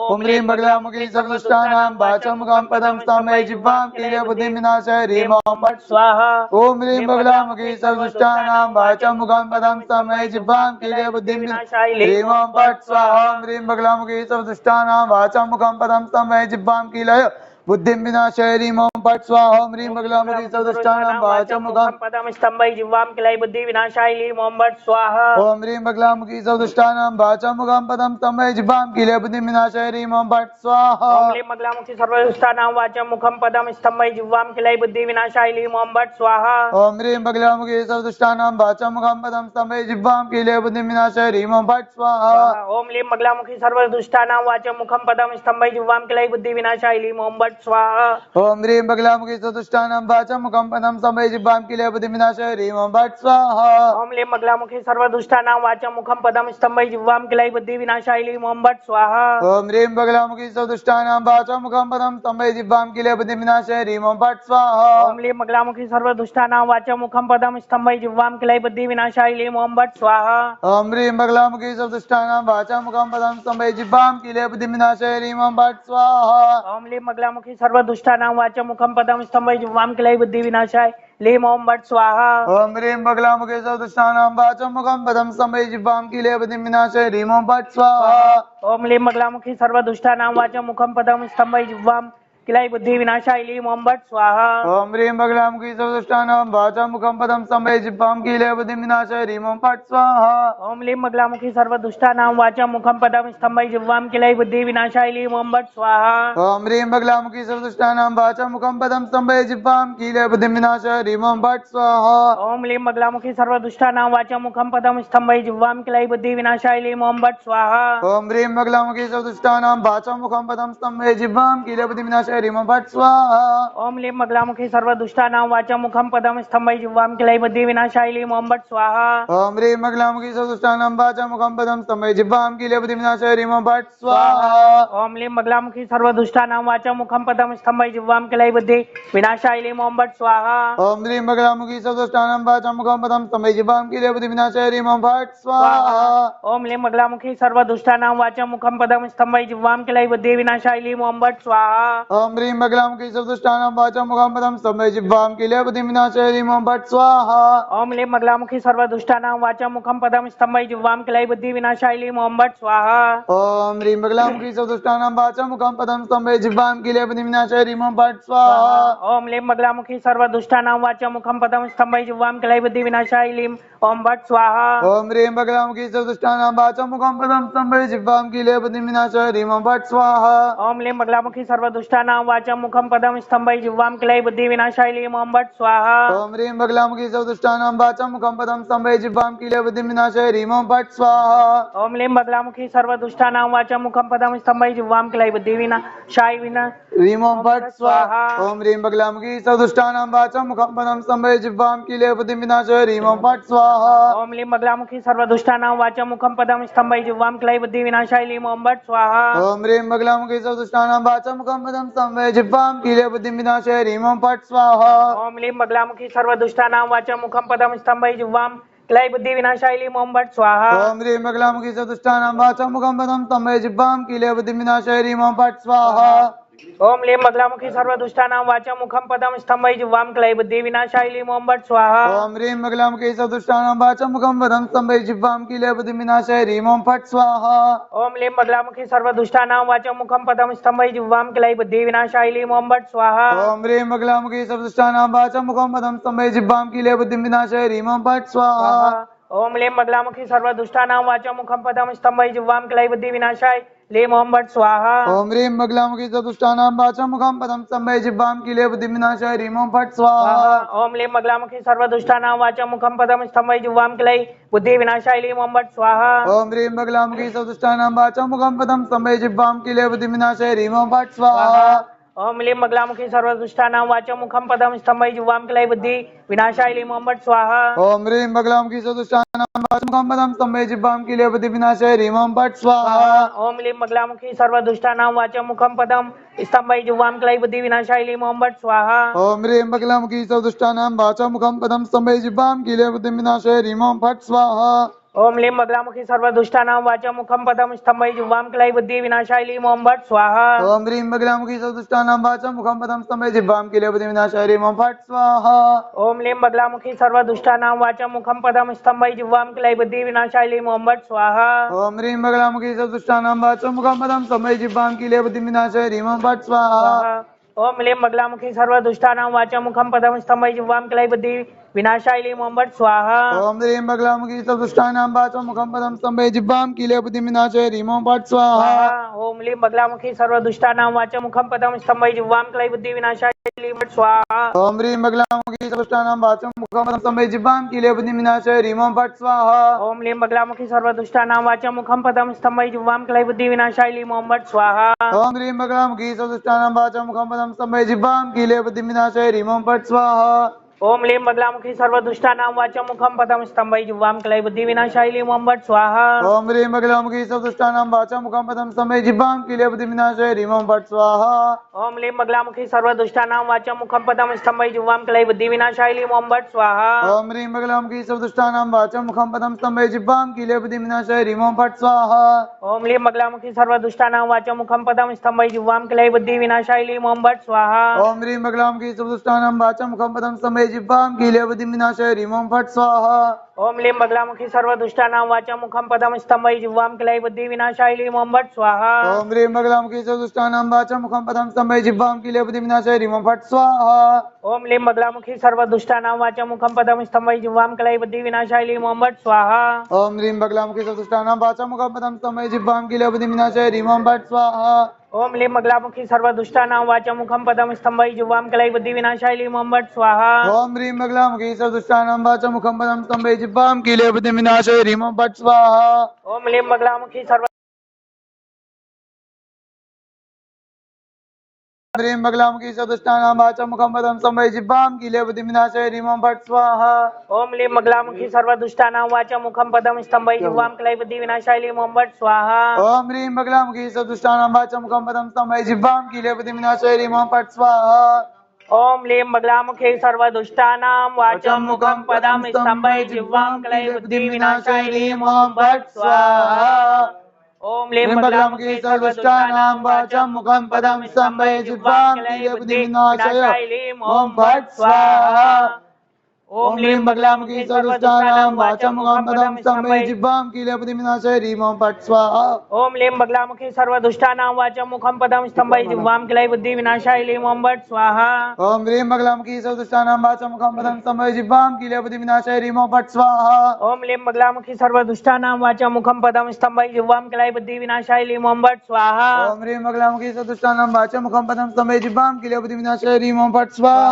ओम ह्रीं बगलामुखी सर्वदुष्टानां वाचं मुखं पदं स्तंभय जिह्वां किलय बुद्धिं विनाशाय ह्रीं ओम फट् स्वाहा ओम ह्रीं बगलामुखी सर्वदुष्टानां वाचं मुखं पदं स्तंभय जिह्वां किलय बुद्धिं विनाशाय ह्रीं ओम फट् स्वाहा ह्रीं बगलामुखी सर्वदुष्टानां वाचं मुखं पदं स्तंभय जिह्वां किलय बुद्धिं विनाशाय ह्रीं ओम फट् स्वाहा ह्रीं बगलामुखी सर्वदुष्टानां वाचं मुखं पदं स्तंभय जिह्वां किलय बुद्धि विनाशाय ह्रीं ओम फट् स्वाहा ओम ह्रीं बगलामुखी सर्वदुष्टानां वाचं मुखं पदं स्तंभय जिह्वां किलय बुद्धिं विनाशाय ह्रीं ओम फट् स्वाहा ओम ह्रीं बगलामुखी सर्वदुष्टानां वाचं मुखं पदं स्तंभय जिह्वां किलय बुद्धि विनाशाय ह्रीं ओम फट् स्वाहा ओम ह्रीं बगलामुखी सर्वदुष्टानां वाचं मुखं पदं स्तंभय जिह्वां किलय बुद्धिं विनाशाय ह्रीं ओम फट् स्वाहा ओम ह्रीं बगलामुखी सर्वदुष्टानां वाचं मुखं पदं स्तंभय जिह्वां किलय बुद्धि विनाशाय ह्रीं ओम फट् स्वाहा ओम ह्रीं बगलामुखी सर्वदुष्टानां वाचं मुखं पदं स्तंभय जिह्वां किलय बुद्धिं विनाशाय ह्रीं ओम फट् स्वाहा ओम ह्रीं बगलामुखी सर्वदुष्टानां वाचं मुखं पदं स्तंभय जिह्वां किलय बुद्धि विनाशाय ह्रीं ओम फट् स्वाहा ओम ह्रीं बगलामुखी सर्वदुष्टानां वाचं मुखं पदं स्तंभय जिह्वां किलय बुद्धिं विनाशाय ह्रीं ओम फट् स्वाहा ओम ह्रीं बगलामुखी सर्वदुष्टानां वाचं मुखं पदं स्तंभय जिह्वां किलय बुद्धि विनाशाय ह्रीं ओम फट् स्वाहा ओम ह्रीं बगलामुखी सर्वदुष्टानां वाचं मुखं पदं स्तंभय जिह्वां किलय बुद्धिं विनाशाय ह्रीं ओम फट् स्वाहा ओम ह्रीं बगलामुखी सर्वदुष्टानां वाचं मुखं पदं स्तंभय जिह्वां किलय बुद्धि विनाशाय ह्रीं ओम फट् स्वाहा ओम ह्रीं बगलामुखी सर्वदुष्टानां वाचं मुखं पदं स्तंभय जिह्वां किलय बुद्धिं विनाशाय ह्रीं ओम फट् स्वाहा ओम ह्रीं बगलामुखी सर्वदुष्टानां वाचं मुखं पदं स्तंभय जिह्वां किलय बुद्धि विनाशाय ह्रीं ओम फट् स्वाहा ओम ह्रीं बगलामुखी सर्वदुष्टानां वाचं मुखं पदं स्तंभय जिह्वां किलय बुद्धिं विनाशाय ह्रीं ओम फट् स्वाहा ओम ह्रीं बगलामुखी सर्वदुष्टानां वाचं मुखं पदं स्तंभय जिह्वां किलय बुद्धि विनाशाय ह्रीं ओम फट् स्वाहा ओम ह्रीं बगलामुखी सर्वदुष्टानां वाचं मुखं पदं स्तंभय जिह्वां किलय बुद्धिं विनाशाय ह्रीं ओम फट् स्वाहा ओम ह्रीं बगलामुखी सर्वदुष्टानां वाचं मुखं पदं स्तंभय जिह्वां किलय बुद्धि विनाशाय ह्रीं ओम फट् स्वाहा ओम ह्रीं बगलामुखी सर्वदुष्टानां वाचं मुखं पदं स्तंभय जिह्वां किलय बुद्धिं विनाशाय ह्रीं ओम फट् स्वाहा ओम ह्रीं बगलामुखी सर्वदुष्टानां वाचं मुखं पदं स्तंभय जिह्वां किलय बुद्धि विनाशाय ह्रीं ओम फट् स्वाहा ओम ह्रीं बगलामुखी सर्वदुष्टानां वाचं मुखं पदं स्तंभय जिह्वां किलय बुद्धिं विनाशाय ह्रीं ओम फट् स्वाहा ओम ह्रीं बगलामुखी सर्वदुष्टानां वाचं मुखं पदं स्तंभय जिह्वां किलय बुद्धि विनाशाय ह्रीं ओम फट् स्वाहा ओम ह्रीं बगलामुखी सर्वदुष्टानां वाचं मुखं पदं स्तंभय जिह्वां किलय बुद्धिं विनाशाय ह्रीं ओम फट् स्वाहा ओम ह्रीं बगलामुखी सर्वदुष्टानां वाचं मुखं पदं स्तंभय जिह्वां किलय बुद्धि विनाशाय ह्रीं ओम फट् स्वाहा ओम ह्रीं बगलामुखी सर्वदुष्टानां वाचं मुखं पदं स्तंभय जिह्वां किलय बुद्धिं विनाशाय ह्रीं ओम फट् स्वाहा ओम ह्रीं बगलामुखी सर्वदुष्टानां वाचं मुखं पदं स्तंभय जिह्वां किलय बुद्धि विनाशाय ह्रीं ओम फट् स्वाहा ओम ह्रीं बगलामुखी सर्वदुष्टानां वाचं मुखं पदं स्तंभय जिह्वां किलय बुद्धिं विनाशाय ह्रीं ओम फट् स्वाहा ओम ह्रीं बगलामुखी सर्वदुष्टानां वाचं मुखं पदं स्तंभय जिह्वां किलय बुद्धि विनाशाय ह्रीं ओम फट् स्वाहा ओम ह्रीं बगलामुखी सर्वदुष्टानां वाचं मुखं पदं स्तंभय जिह्वां किलय बुद्धिं विनाशाय ह्रीं ओम फट् स्वाहा ओम ह्रीं बगलामुखी सर्वदुष्टानां वाचं मुखं पदं स्तंभय जिह्वां किलय बुद्धि विनाशाय ह्रीं ओम फट् स्वाहा ओम ह्रीं बगलामुखी सर्वदुष्टानां वाचं मुखं पदं स्तंभय जिह्वां किलय बुद्धिं विनाशाय ह्रीं ओम फट् स्वाहा ओम ह्रीं बगलामुखी सर्वदुष्टानां वाचं मुखं पदं स्तंभय जिह्वां किलय बुद्धि विनाशाय ह्रीं ओम फट् स्वाहा ओम ह्रीं बगलामुखी सर्वदुष्टानां वाचं मुखं पदं स्तंभय जिह्वां किलय बुद्धिं विनाशाय ह्रीं ओम फट् स्वाहा ओम ह्रीं बगलामुखी सर्वदुष्टानां वाचं मुखं पदं स्तंभय जिह्वां किलय बुद्धि विनाशाय ह्रीं ओम फट् स्वाहा ओम ह्रीं बगलामुखी सर्वदुष्टानां वाचं मुखं पदं स्तंभय जिह्वां किलय बुद्धिं विनाशाय ह्रीं ओम फट् स्वाहा ओम ह्रीं बगलामुखी सर्वदुष्टानां वाचं मुखं पदं स्तंभय जिह्वां किलय बुद्धि विनाशाय ह्रीं ओम फट् स्वाहा ओम ह्रीं बगलामुखी सर्वदुष्टानां वाचं मुखं पदं स्तंभय जिह्वां किलय बुद्धिं विनाशाय ह्रीं ओम फट् स्वाहा ओम ह्रीं बगलामुखी सर्वदुष्टानां वाचं मुखं पदं स्तंभय जिह्वां किलय बुद्धि विनाशाय ह्रीं ओम फट् स्वाहा ओम ह्रीं बगलामुखी सर्वदुष्टानां वाचं मुखं पदं स्तंभय जिह्वां किलय बुद्धिं विनाशाय ह्रीं ओम फट् स्वाहा ओम ह्रीं बगलामुखी सर्वदुष्टानां वाचं मुखं पदं स्तंभय जिह्वां किलय बुद्धि विनाशाय ह्रीं ओम फट् स्वाहा ओम ह्रीं बगलामुखी सर्वदुष्टानां वाचं मुखं पदं स्तंभय जिह्वां किलय बुद्धिं विनाशाय ह्रीं ओम फट् स्वाहा ओम ह्रीं बगलामुखी सर्वदुष्टानां वाचं मुखं पदं स्तंभय जिह्वां किलय बुद्धि विनाशाय लीम ओम भट स्वाहा ओम ह्रीं बगलामुखी चतुष्टानां वाचं मुखं पदं स्तंभे जिह्वां कीले बुद्धिविनाशाय ह्रीं ओम फट् स्वाहा ओम लीम बगलामुखी सर्वदुष्टानां वाचं मुखं पदं स्तंभे जिह्वां कीले बुद्धिविनाशाय लीम ओम भट स्वाहा ओम ह्रीं बगलामुखी चतुष्टानां वाचं मुखं पदं स्तंभे जिह्वां कीले बुद्धिविनाशाय ह्रीं ओम फट् स्वाहा ओम लीम बगलामुखी सर्वदुष्टानां वाचं मुखं पदं स्तंभे जिह्वां कीले बुद्धि विनाशाय लीम ओम भट स्वाहा ओम ह्रीं बगलामुखी चतुष्टानां वाचं मुखं पदं स्तंभे जिह्वां कीले बुद्धिविनाशाय ह्रीं ओम फट् स्वाहा ओम लीम बगलामुखी सर्वदुष्टानां वाचं मुखं पदं स्तंभे जिह्वां कीले बुद्धि विनाशाय लीम ओम भट स्वाहा ओम ह्रीं बगलामुखी चतुष्टानां वाचं मुखं पदं स्तंभे जिह्वां कीले बुद्धिविनाशाय ह्रीं ओम फट् स्वाहा ओम लीम बगलामुखी सर्वदुष्टानां वाचं मुखं पदं स्तंभे जिह्वां कीले बुद्धि विनाशाय लीम ओम भट स्वाहा ओम ह्रीं बगलामुखी चतुष्टानां वाचं मुखं पदं स्तंभे जिह्वां कीले बुद्धिविनाशाय ह्रीं ओम फट् स्वाहा ओम लीम बगलामुखी सर्वदुष्टानां वाचं मुखं पदं स्तंभे जिह्वां कीले बुद्धि विनाशाय लीम ओम भट स्वाहा ओम ह्रीं बगलामुखी चतुष्टानां वाचं मुखं पदं स्तंभे जिह्वां कीले बुद्धिविनाशाय ह्रीं ओम फट् स्वाहा ओम लीम बगलामुखी सर्वदुष्टानां वाचं मुखं पदं स्तंभे जिह्वां कीले बुद्धि विनाशाय लीम ओम भट स्वाहा ओम ह्रीं बगलामुखी चतुष्टानां वाचं मुखं पदं स्तंभे जिह्वां कीले बुद्धिविनाशाय ह्रीं ओम फट् स्वाहा ओम लीम बगलामुखी सर्वदुष्टानां वाचं मुखं पदं स्तंभे जिह्वां कीले बुद्धि विनाशाय लीम भट स्वाहा ओम ह्रीं बगलामुखी चतुष्टानां वाचं मुखं पदं स्तंभे जिह्वां कीले बुद्धिविनाशाय ह्रीं ओम फट् स्वाहा ओम लीम बगलामुखी सर्वदुष्टानां वाचं मुखं पदं स्तंभे जिह्वां कीले बुद्धि विनाशाय लीम ओम भट स्वाहा ओम ह्रीं बगलामुखी चतुष्टानां वाचं मुखं पदं स्तंभे जिह्वां कीले बुद्धिविनाशाय ह्रीं ओम फट् स्वाहा ओम लीम बगलामुखी सर्वदुष्टानां वाचं मुखं पदं स्तंभे जिह्वां कीले बुद्धि विनाशाय लीम ओम भट स्वाहा ओम ह्रीं बगलामुखी चतुष्टानां वाचं मुखं पदं स्तंभे जिह्वां कीले बुद्धिविनाशाय ह्रीं ओम फट् स्वाहा ओम लीम बगलामुखी सर्वदुष्टानां वाचं मुखं पदं स्तंभे जिह्वां कीले बुद्धि विनाशाय लीम ओम भट स्वाहा ओम ह्रीं बगलामुखी चतुष्टानां वाचं मुखं पदं स्तंभे जिह्वां कीले बुद्धिविनाशाय ह्रीं ओम फट् स्वाहा ओम लीम बगलामुखी सर्वदुष्टानां वाचं मुखं पदं स्तंभे जिह्वां कीले बुद्धि विनाशाय लीम ओम भट स्वाहा ओम ह्रीं बगलामुखी चतुष्टानां वाचं मुखं पदं स्तंभे जिह्वां कीले बुद्धिविनाशाय ह्रीं ओम फट् स्वाहा ओम लीम बगलामुखी सर्वदुष्टानां वाचं मुखं पदं स्तंभे जिह्वां कीले बुद्धि विनाशाय लीम ओम भट स्वाहा ओम ह्रीं बगलामुखी चतुष्टानां वाचं मुखं पदं स्तंभे जिह्वां कीले बुद्धिविनाशाय ह्रीं ओम फट् स्वाहा ओम लीम बगलामुखी सर्वदुष्टानां वाचं मुखं पदं स्तंभे जिह्वां कीले बुद्धि विनाशाय लीम ओम भट स्वाहा ओम ह्रीं बगलामुखी चतुष्टानां वाचं मुखं पदं स्तंभे जिह्वां कीले बुद्धिविनाशाय ह्रीं ओम फट् स्वाहा ओम लीम बगलामुखी सर्वदुष्टानां वाचं मुखं पदं स्तंभे जिह्वां कीले बुद्धि विनाशाय लीम ओम भट स्वाहा ओम ह्रीं बगलामुखी चतुष्टानां वाचं मुखं पदं स्तंभे जिह्वां कीले बुद्धिविनाशाय ह्रीं ओम फट् स्वाहा ओम लीम बगलामुखी ह्रीं बगलामुखी चतुष्टानां वाचं मुखं पदं स्तंभे जिह्वां कीले बुद्धिविनाशाय ह्रीं ओम फट् स्वाहा ओम लीम बगलामुखी सर्वदुष्टानां वाचं मुखं पदं स्तंभे जिह्वां कीले बुद्धि विनाशाय लीम ओम भट स्वाहा ओम ह्रीं बगलामुखी चतुष्टानां वाचं मुखं पदं स्तंभे जिह्वां कीले बुद्धिविनाशाय ह्रीं ओम फट् स्वाहा ओम लीम बगलामुखी सर्वदुष्टानां वाचं मुखं पदं स्तंभे जिह्वां कीले बुद्धि विनाशाय लीम ओम भट स्वाहा ओम लीम बगलामुखी सर्वदुष्टानां वाचं मुखं पदं स्तंभे जिह्वां कीले बुद्धि विनाशाय लीम ओम भट स्वाहा ओम लीम बगलामुखी सर्वदुष्टानां वाचं मुखं पदं स्तंभे जिह्वां कीले बुद्धिविनाशाय ह्रीं ओम फट् स्वाहा ओम लीम बगलामुखी सर्वदुष्टानां वाचं मुखं पदं स्तंभे जिह्वां कीले बुद्धि विनाशाय लीम ओम भट स्वाहा ओम ह्रीं बगलामुखी सर्वदुष्टानां वाचं मुखं पदं स्तंभे जिह्वां कीले बुद्धिविनाशाय ह्रीं ओम फट् स्वाहा ओम लीम बगलामुखी सर्वदुष्टानां वाचं मुखं पदं स्तंभे जिह्वां कीले बुद्धि विनाशाय लीम ओम भट स्वाहा ओम ह्रीं बगलामुखी सर्वदुष्टानां वाचं मुखं पदं स्तंभे जिह्वां कीले बुद्धिविनाशाय ह्रीं ओम फट् स्वाहा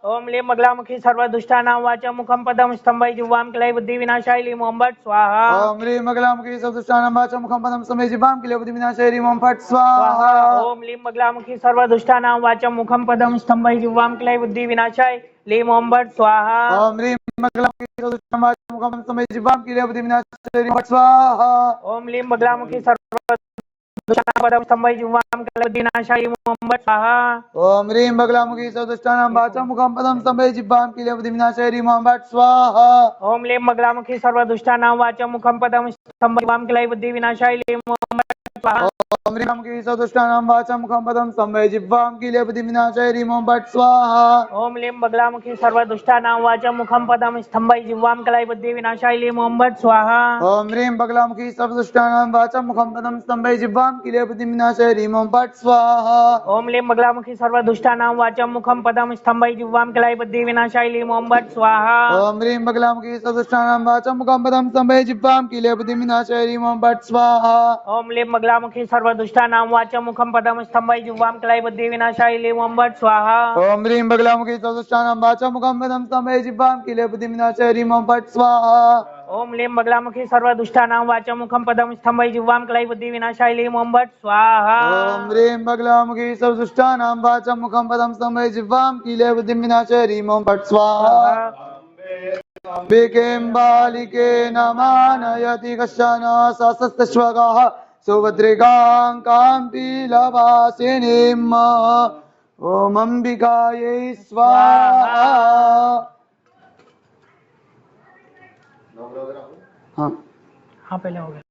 ओम लीम बगलामुखी सर्वदुष्टानां वाचं मुखं पदं स्तंभे जिह्वां कीले बुद्धि विनाशाय लीम ओम भट स्वाहा ओम ह्रीं बगलामुखी सर्वदुष्टानां वाचं मुखं पदं स्तंभे जिह्वां कीले बुद्धिविनाशाय ह्रीं ओम फट् स्वाहा ओम लीम बगलामुखी सर्वदुष्टानां वाचं मुखं पदं स्तंभे जिह्वां कीले बुद्धि विनाशाय लीम ओम भट स्वाहा ओम ह्रीं बगलामुखी सर्वदुष्टानां वाचं मुखं पदं स्तंभे जिह्वां कीले बुद्धिविनाशाय ह्रीं ओम फट् स्वाहा ओम लीम बगलामुखी सर्वदुष्टानां पदं स्तंभे जिह्वां कीले बुद्धि विनाशाय लीम ओम भट स्वाहा ओम ह्रीं बगलामुखी सर्वदुष्टानां वाचं मुखं पदं स्तंभे जिह्वां कीले बुद्धिविनाशाय ह्रीं ओम फट् स्वाहा ओम लीम बगलामुखी सर्वदुष्टानां वाचं मुखं पदं स्तंभे जिह्वां कीले बुद्धि विनाशाय लीम ओम भट स्वाहा ओम ह्रीं बगलामुखी सर्वदुष्टानां वाचं मुखं पदं स्तंभे जिह्वां कीले बुद्धिविनाशाय ह्रीं ओम फट् स्वाहा ओम लीम बगलामुखी सर्वदुष्टानां वाचं मुखं पदं स्तंभे जिह्वां कीले बुद्धि विनाशाय लीम ओम भट स्वाहा ओम ह्रीं बगलामुखी सर्वदुष्टानां वाचं मुखं पदं स्तंभे जिह्वां कीले बुद्धिविनाशाय ह्रीं ओम फट् स्वाहा ओम लीम बगलामुखी सर्वदुष्टानां वाचं मुखं पदं स्तंभे जिह्वां कीले बुद्धि विनाशाय लीम ओम भट स्वाहा ओम ह्रीं बगलामुखी सर्वदुष्टानां वाचं मुखं पदं स्तंभे जिह्वां कीले बुद्धिविनाशाय ह्रीं ओम फट् स्वाहा ओम लीम बगलामुखी सर्वदुष्टानां वाचं मुखं पदं स्तंभै जिह्वां क्लै बुद्धि विनाशाय लीं भट् स्वाहा ओम ह्रीं बगलामुखी सदुष्टानां वाचा मुखं पदं स्तंभे जिह्वां किले बुद्धि विनाशाय ह्रीं ओम फट् स्वाहा ओम लीं बगलामुखी सर्वदुष्टानां वाचं मुखं पदं स्तंभै जिह्वां क्लै बुद्धि विनाशाय लीं भट् स्वाहा ओम ह्रीं बगलामुखी सदुष्टानां वाचा मुखं पदं स्तंभे जिह्वां किले बुद्धि विनाशाय ह्रीं ओम फट् स्वाहा बिकें बालिके नमानयति कश्चन सशस्तश्वगाः सुभद्रिकां काम्पीलवासिनीम् ओम अंबिकायै स्वाहा हाँ हाँ पहले हो गया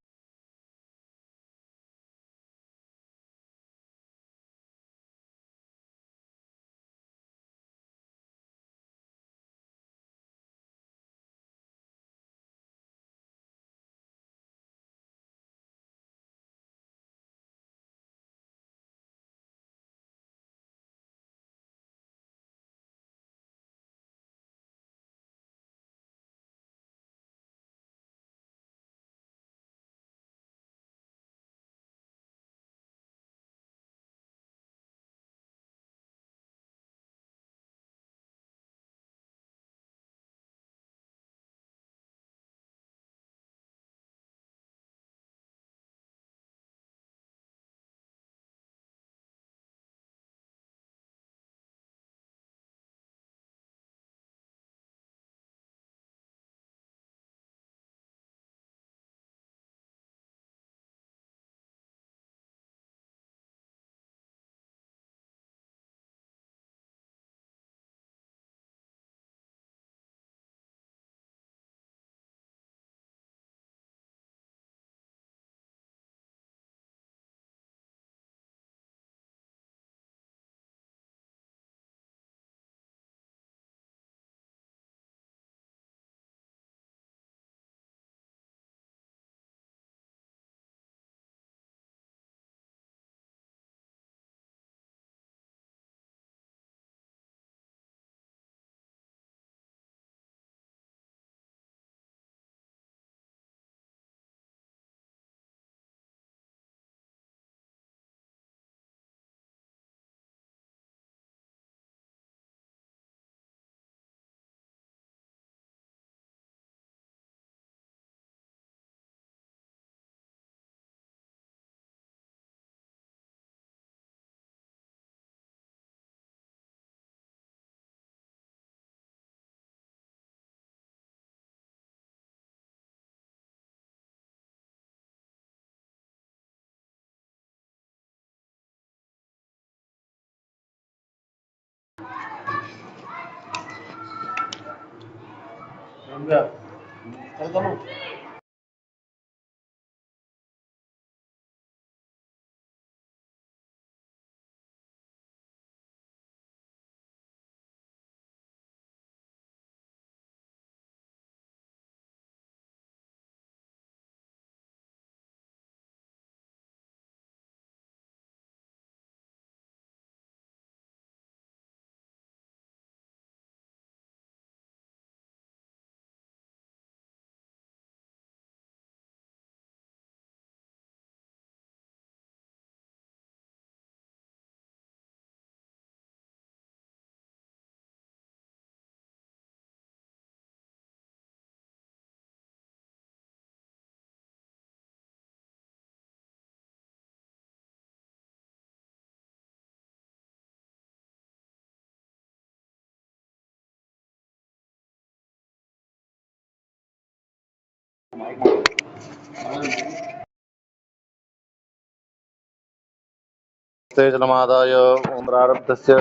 तेजलमादाय ओम प्रारब्धस्य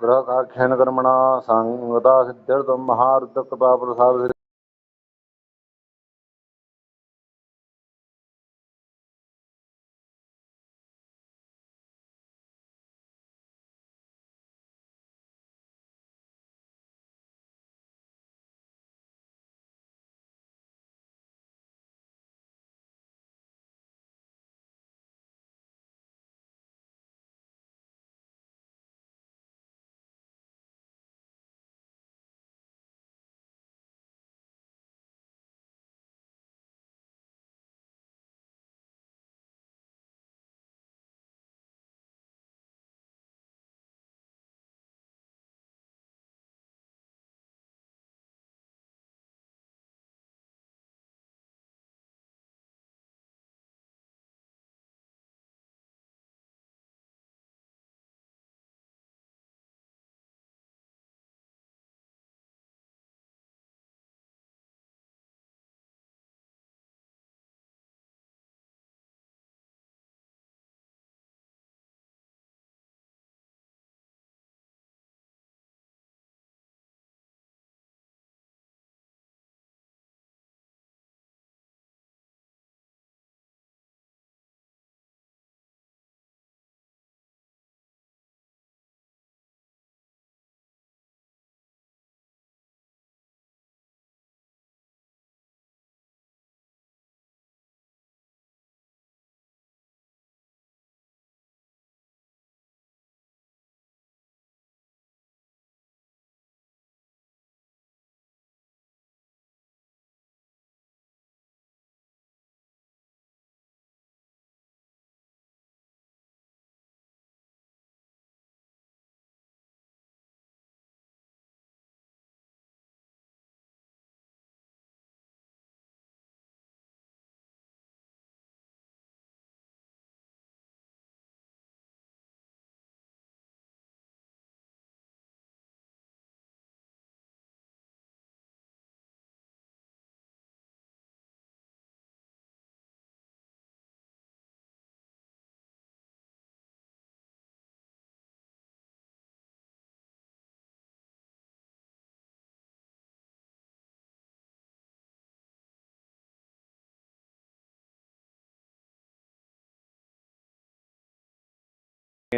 ग्रहकाख्येन कर्मणा सांगता सिद्ध्यर्थं महारुद्रकृपाप्रसाद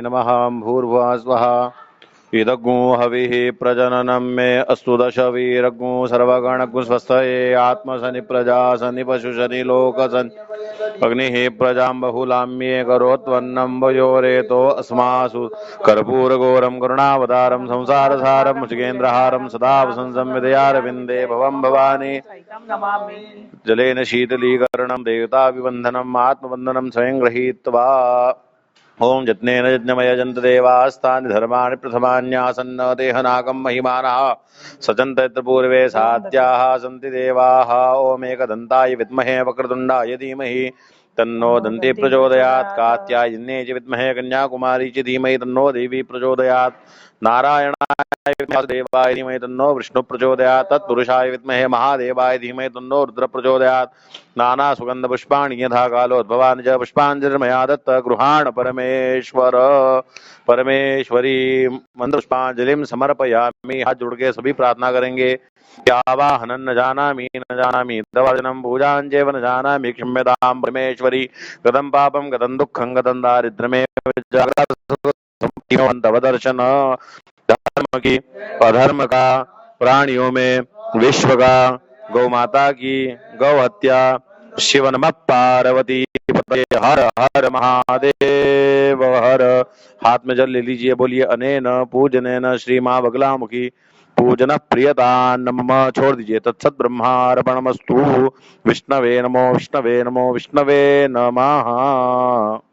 नमः भूर्भुवः स्वः इदग्गु हविः प्रजननं मे अस्तु दशवीरग्गु सर्वगणग्गु स्वस्तये आत्मशनि प्रजा शनि पशु शनि लोक शनि अग्निः प्रजां बहुलाम्ये करोत्वन्नं वयोरेतो अस्मासु कर्पूरघोरं करुणावतारं संसारसारं मुचिकेन्द्रहारं सदा वसंसं विदयारविन्दे भवं भवानी नमामि। जलेन शीतलीकरणं देवताभिवन्दनम् आत्मवन्दनं स्वयं गृहीत्वा ओम यत्नेन यज्ञमय जन्त देवास्तानि धर्माणि प्रथमान्यासन्न देहनागं महिमानः सजन्त यत्र पूर्वे साध्याः सन्ति देवाः ओम एकदन्ताय विद्महे वक्रतुण्डाय धीमहि तन्नो दन्ती प्रचोदयात् कात्यायन्ये च विद्महे कन्याकुमारी च धीमहि तन्नो देवी प्रचोदयात् नारायणाय विद्महे देवाय धीमहि तन्नो विष्णु प्रचोदयात् तत्पुरुषाय विद्महे महादेवाय धीमहि तन्नो रुद्र प्रचोदयात् नाना सुगंध पुष्पाणि यथा कालोद्भवानि च पुष्पाञ्जलिर्मया दत्त गृहाण परमेश्वर परमेश्वरी मंत्र पुष्पांजलिं समर्पयामि। हाथ जोड़ के सभी प्रार्थना करेंगे। यावाहनं न जानामि दवर्जनं पूजां चैव न जानामि क्षम्यतां परमेश्वरी गतं पापं गतं दुःखं गतं दारिद्र्यमेव तव दर्शन धर्म की अधर्म का प्राणियों में विश्व का गौ माता की गौ हत्या शिव नमः पार्वती हर हर महादेव हर। हाथ में जल ले लीजिए, बोलिए अनेन पूजनेन श्री माँ बगलामुखी पूजन प्रियता नमः। छोड़ दीजिए। तत्सत ब्रह्मार्पणमस्तु। विष्णवे नमो विष्णवे नमो विष्णवे नमः।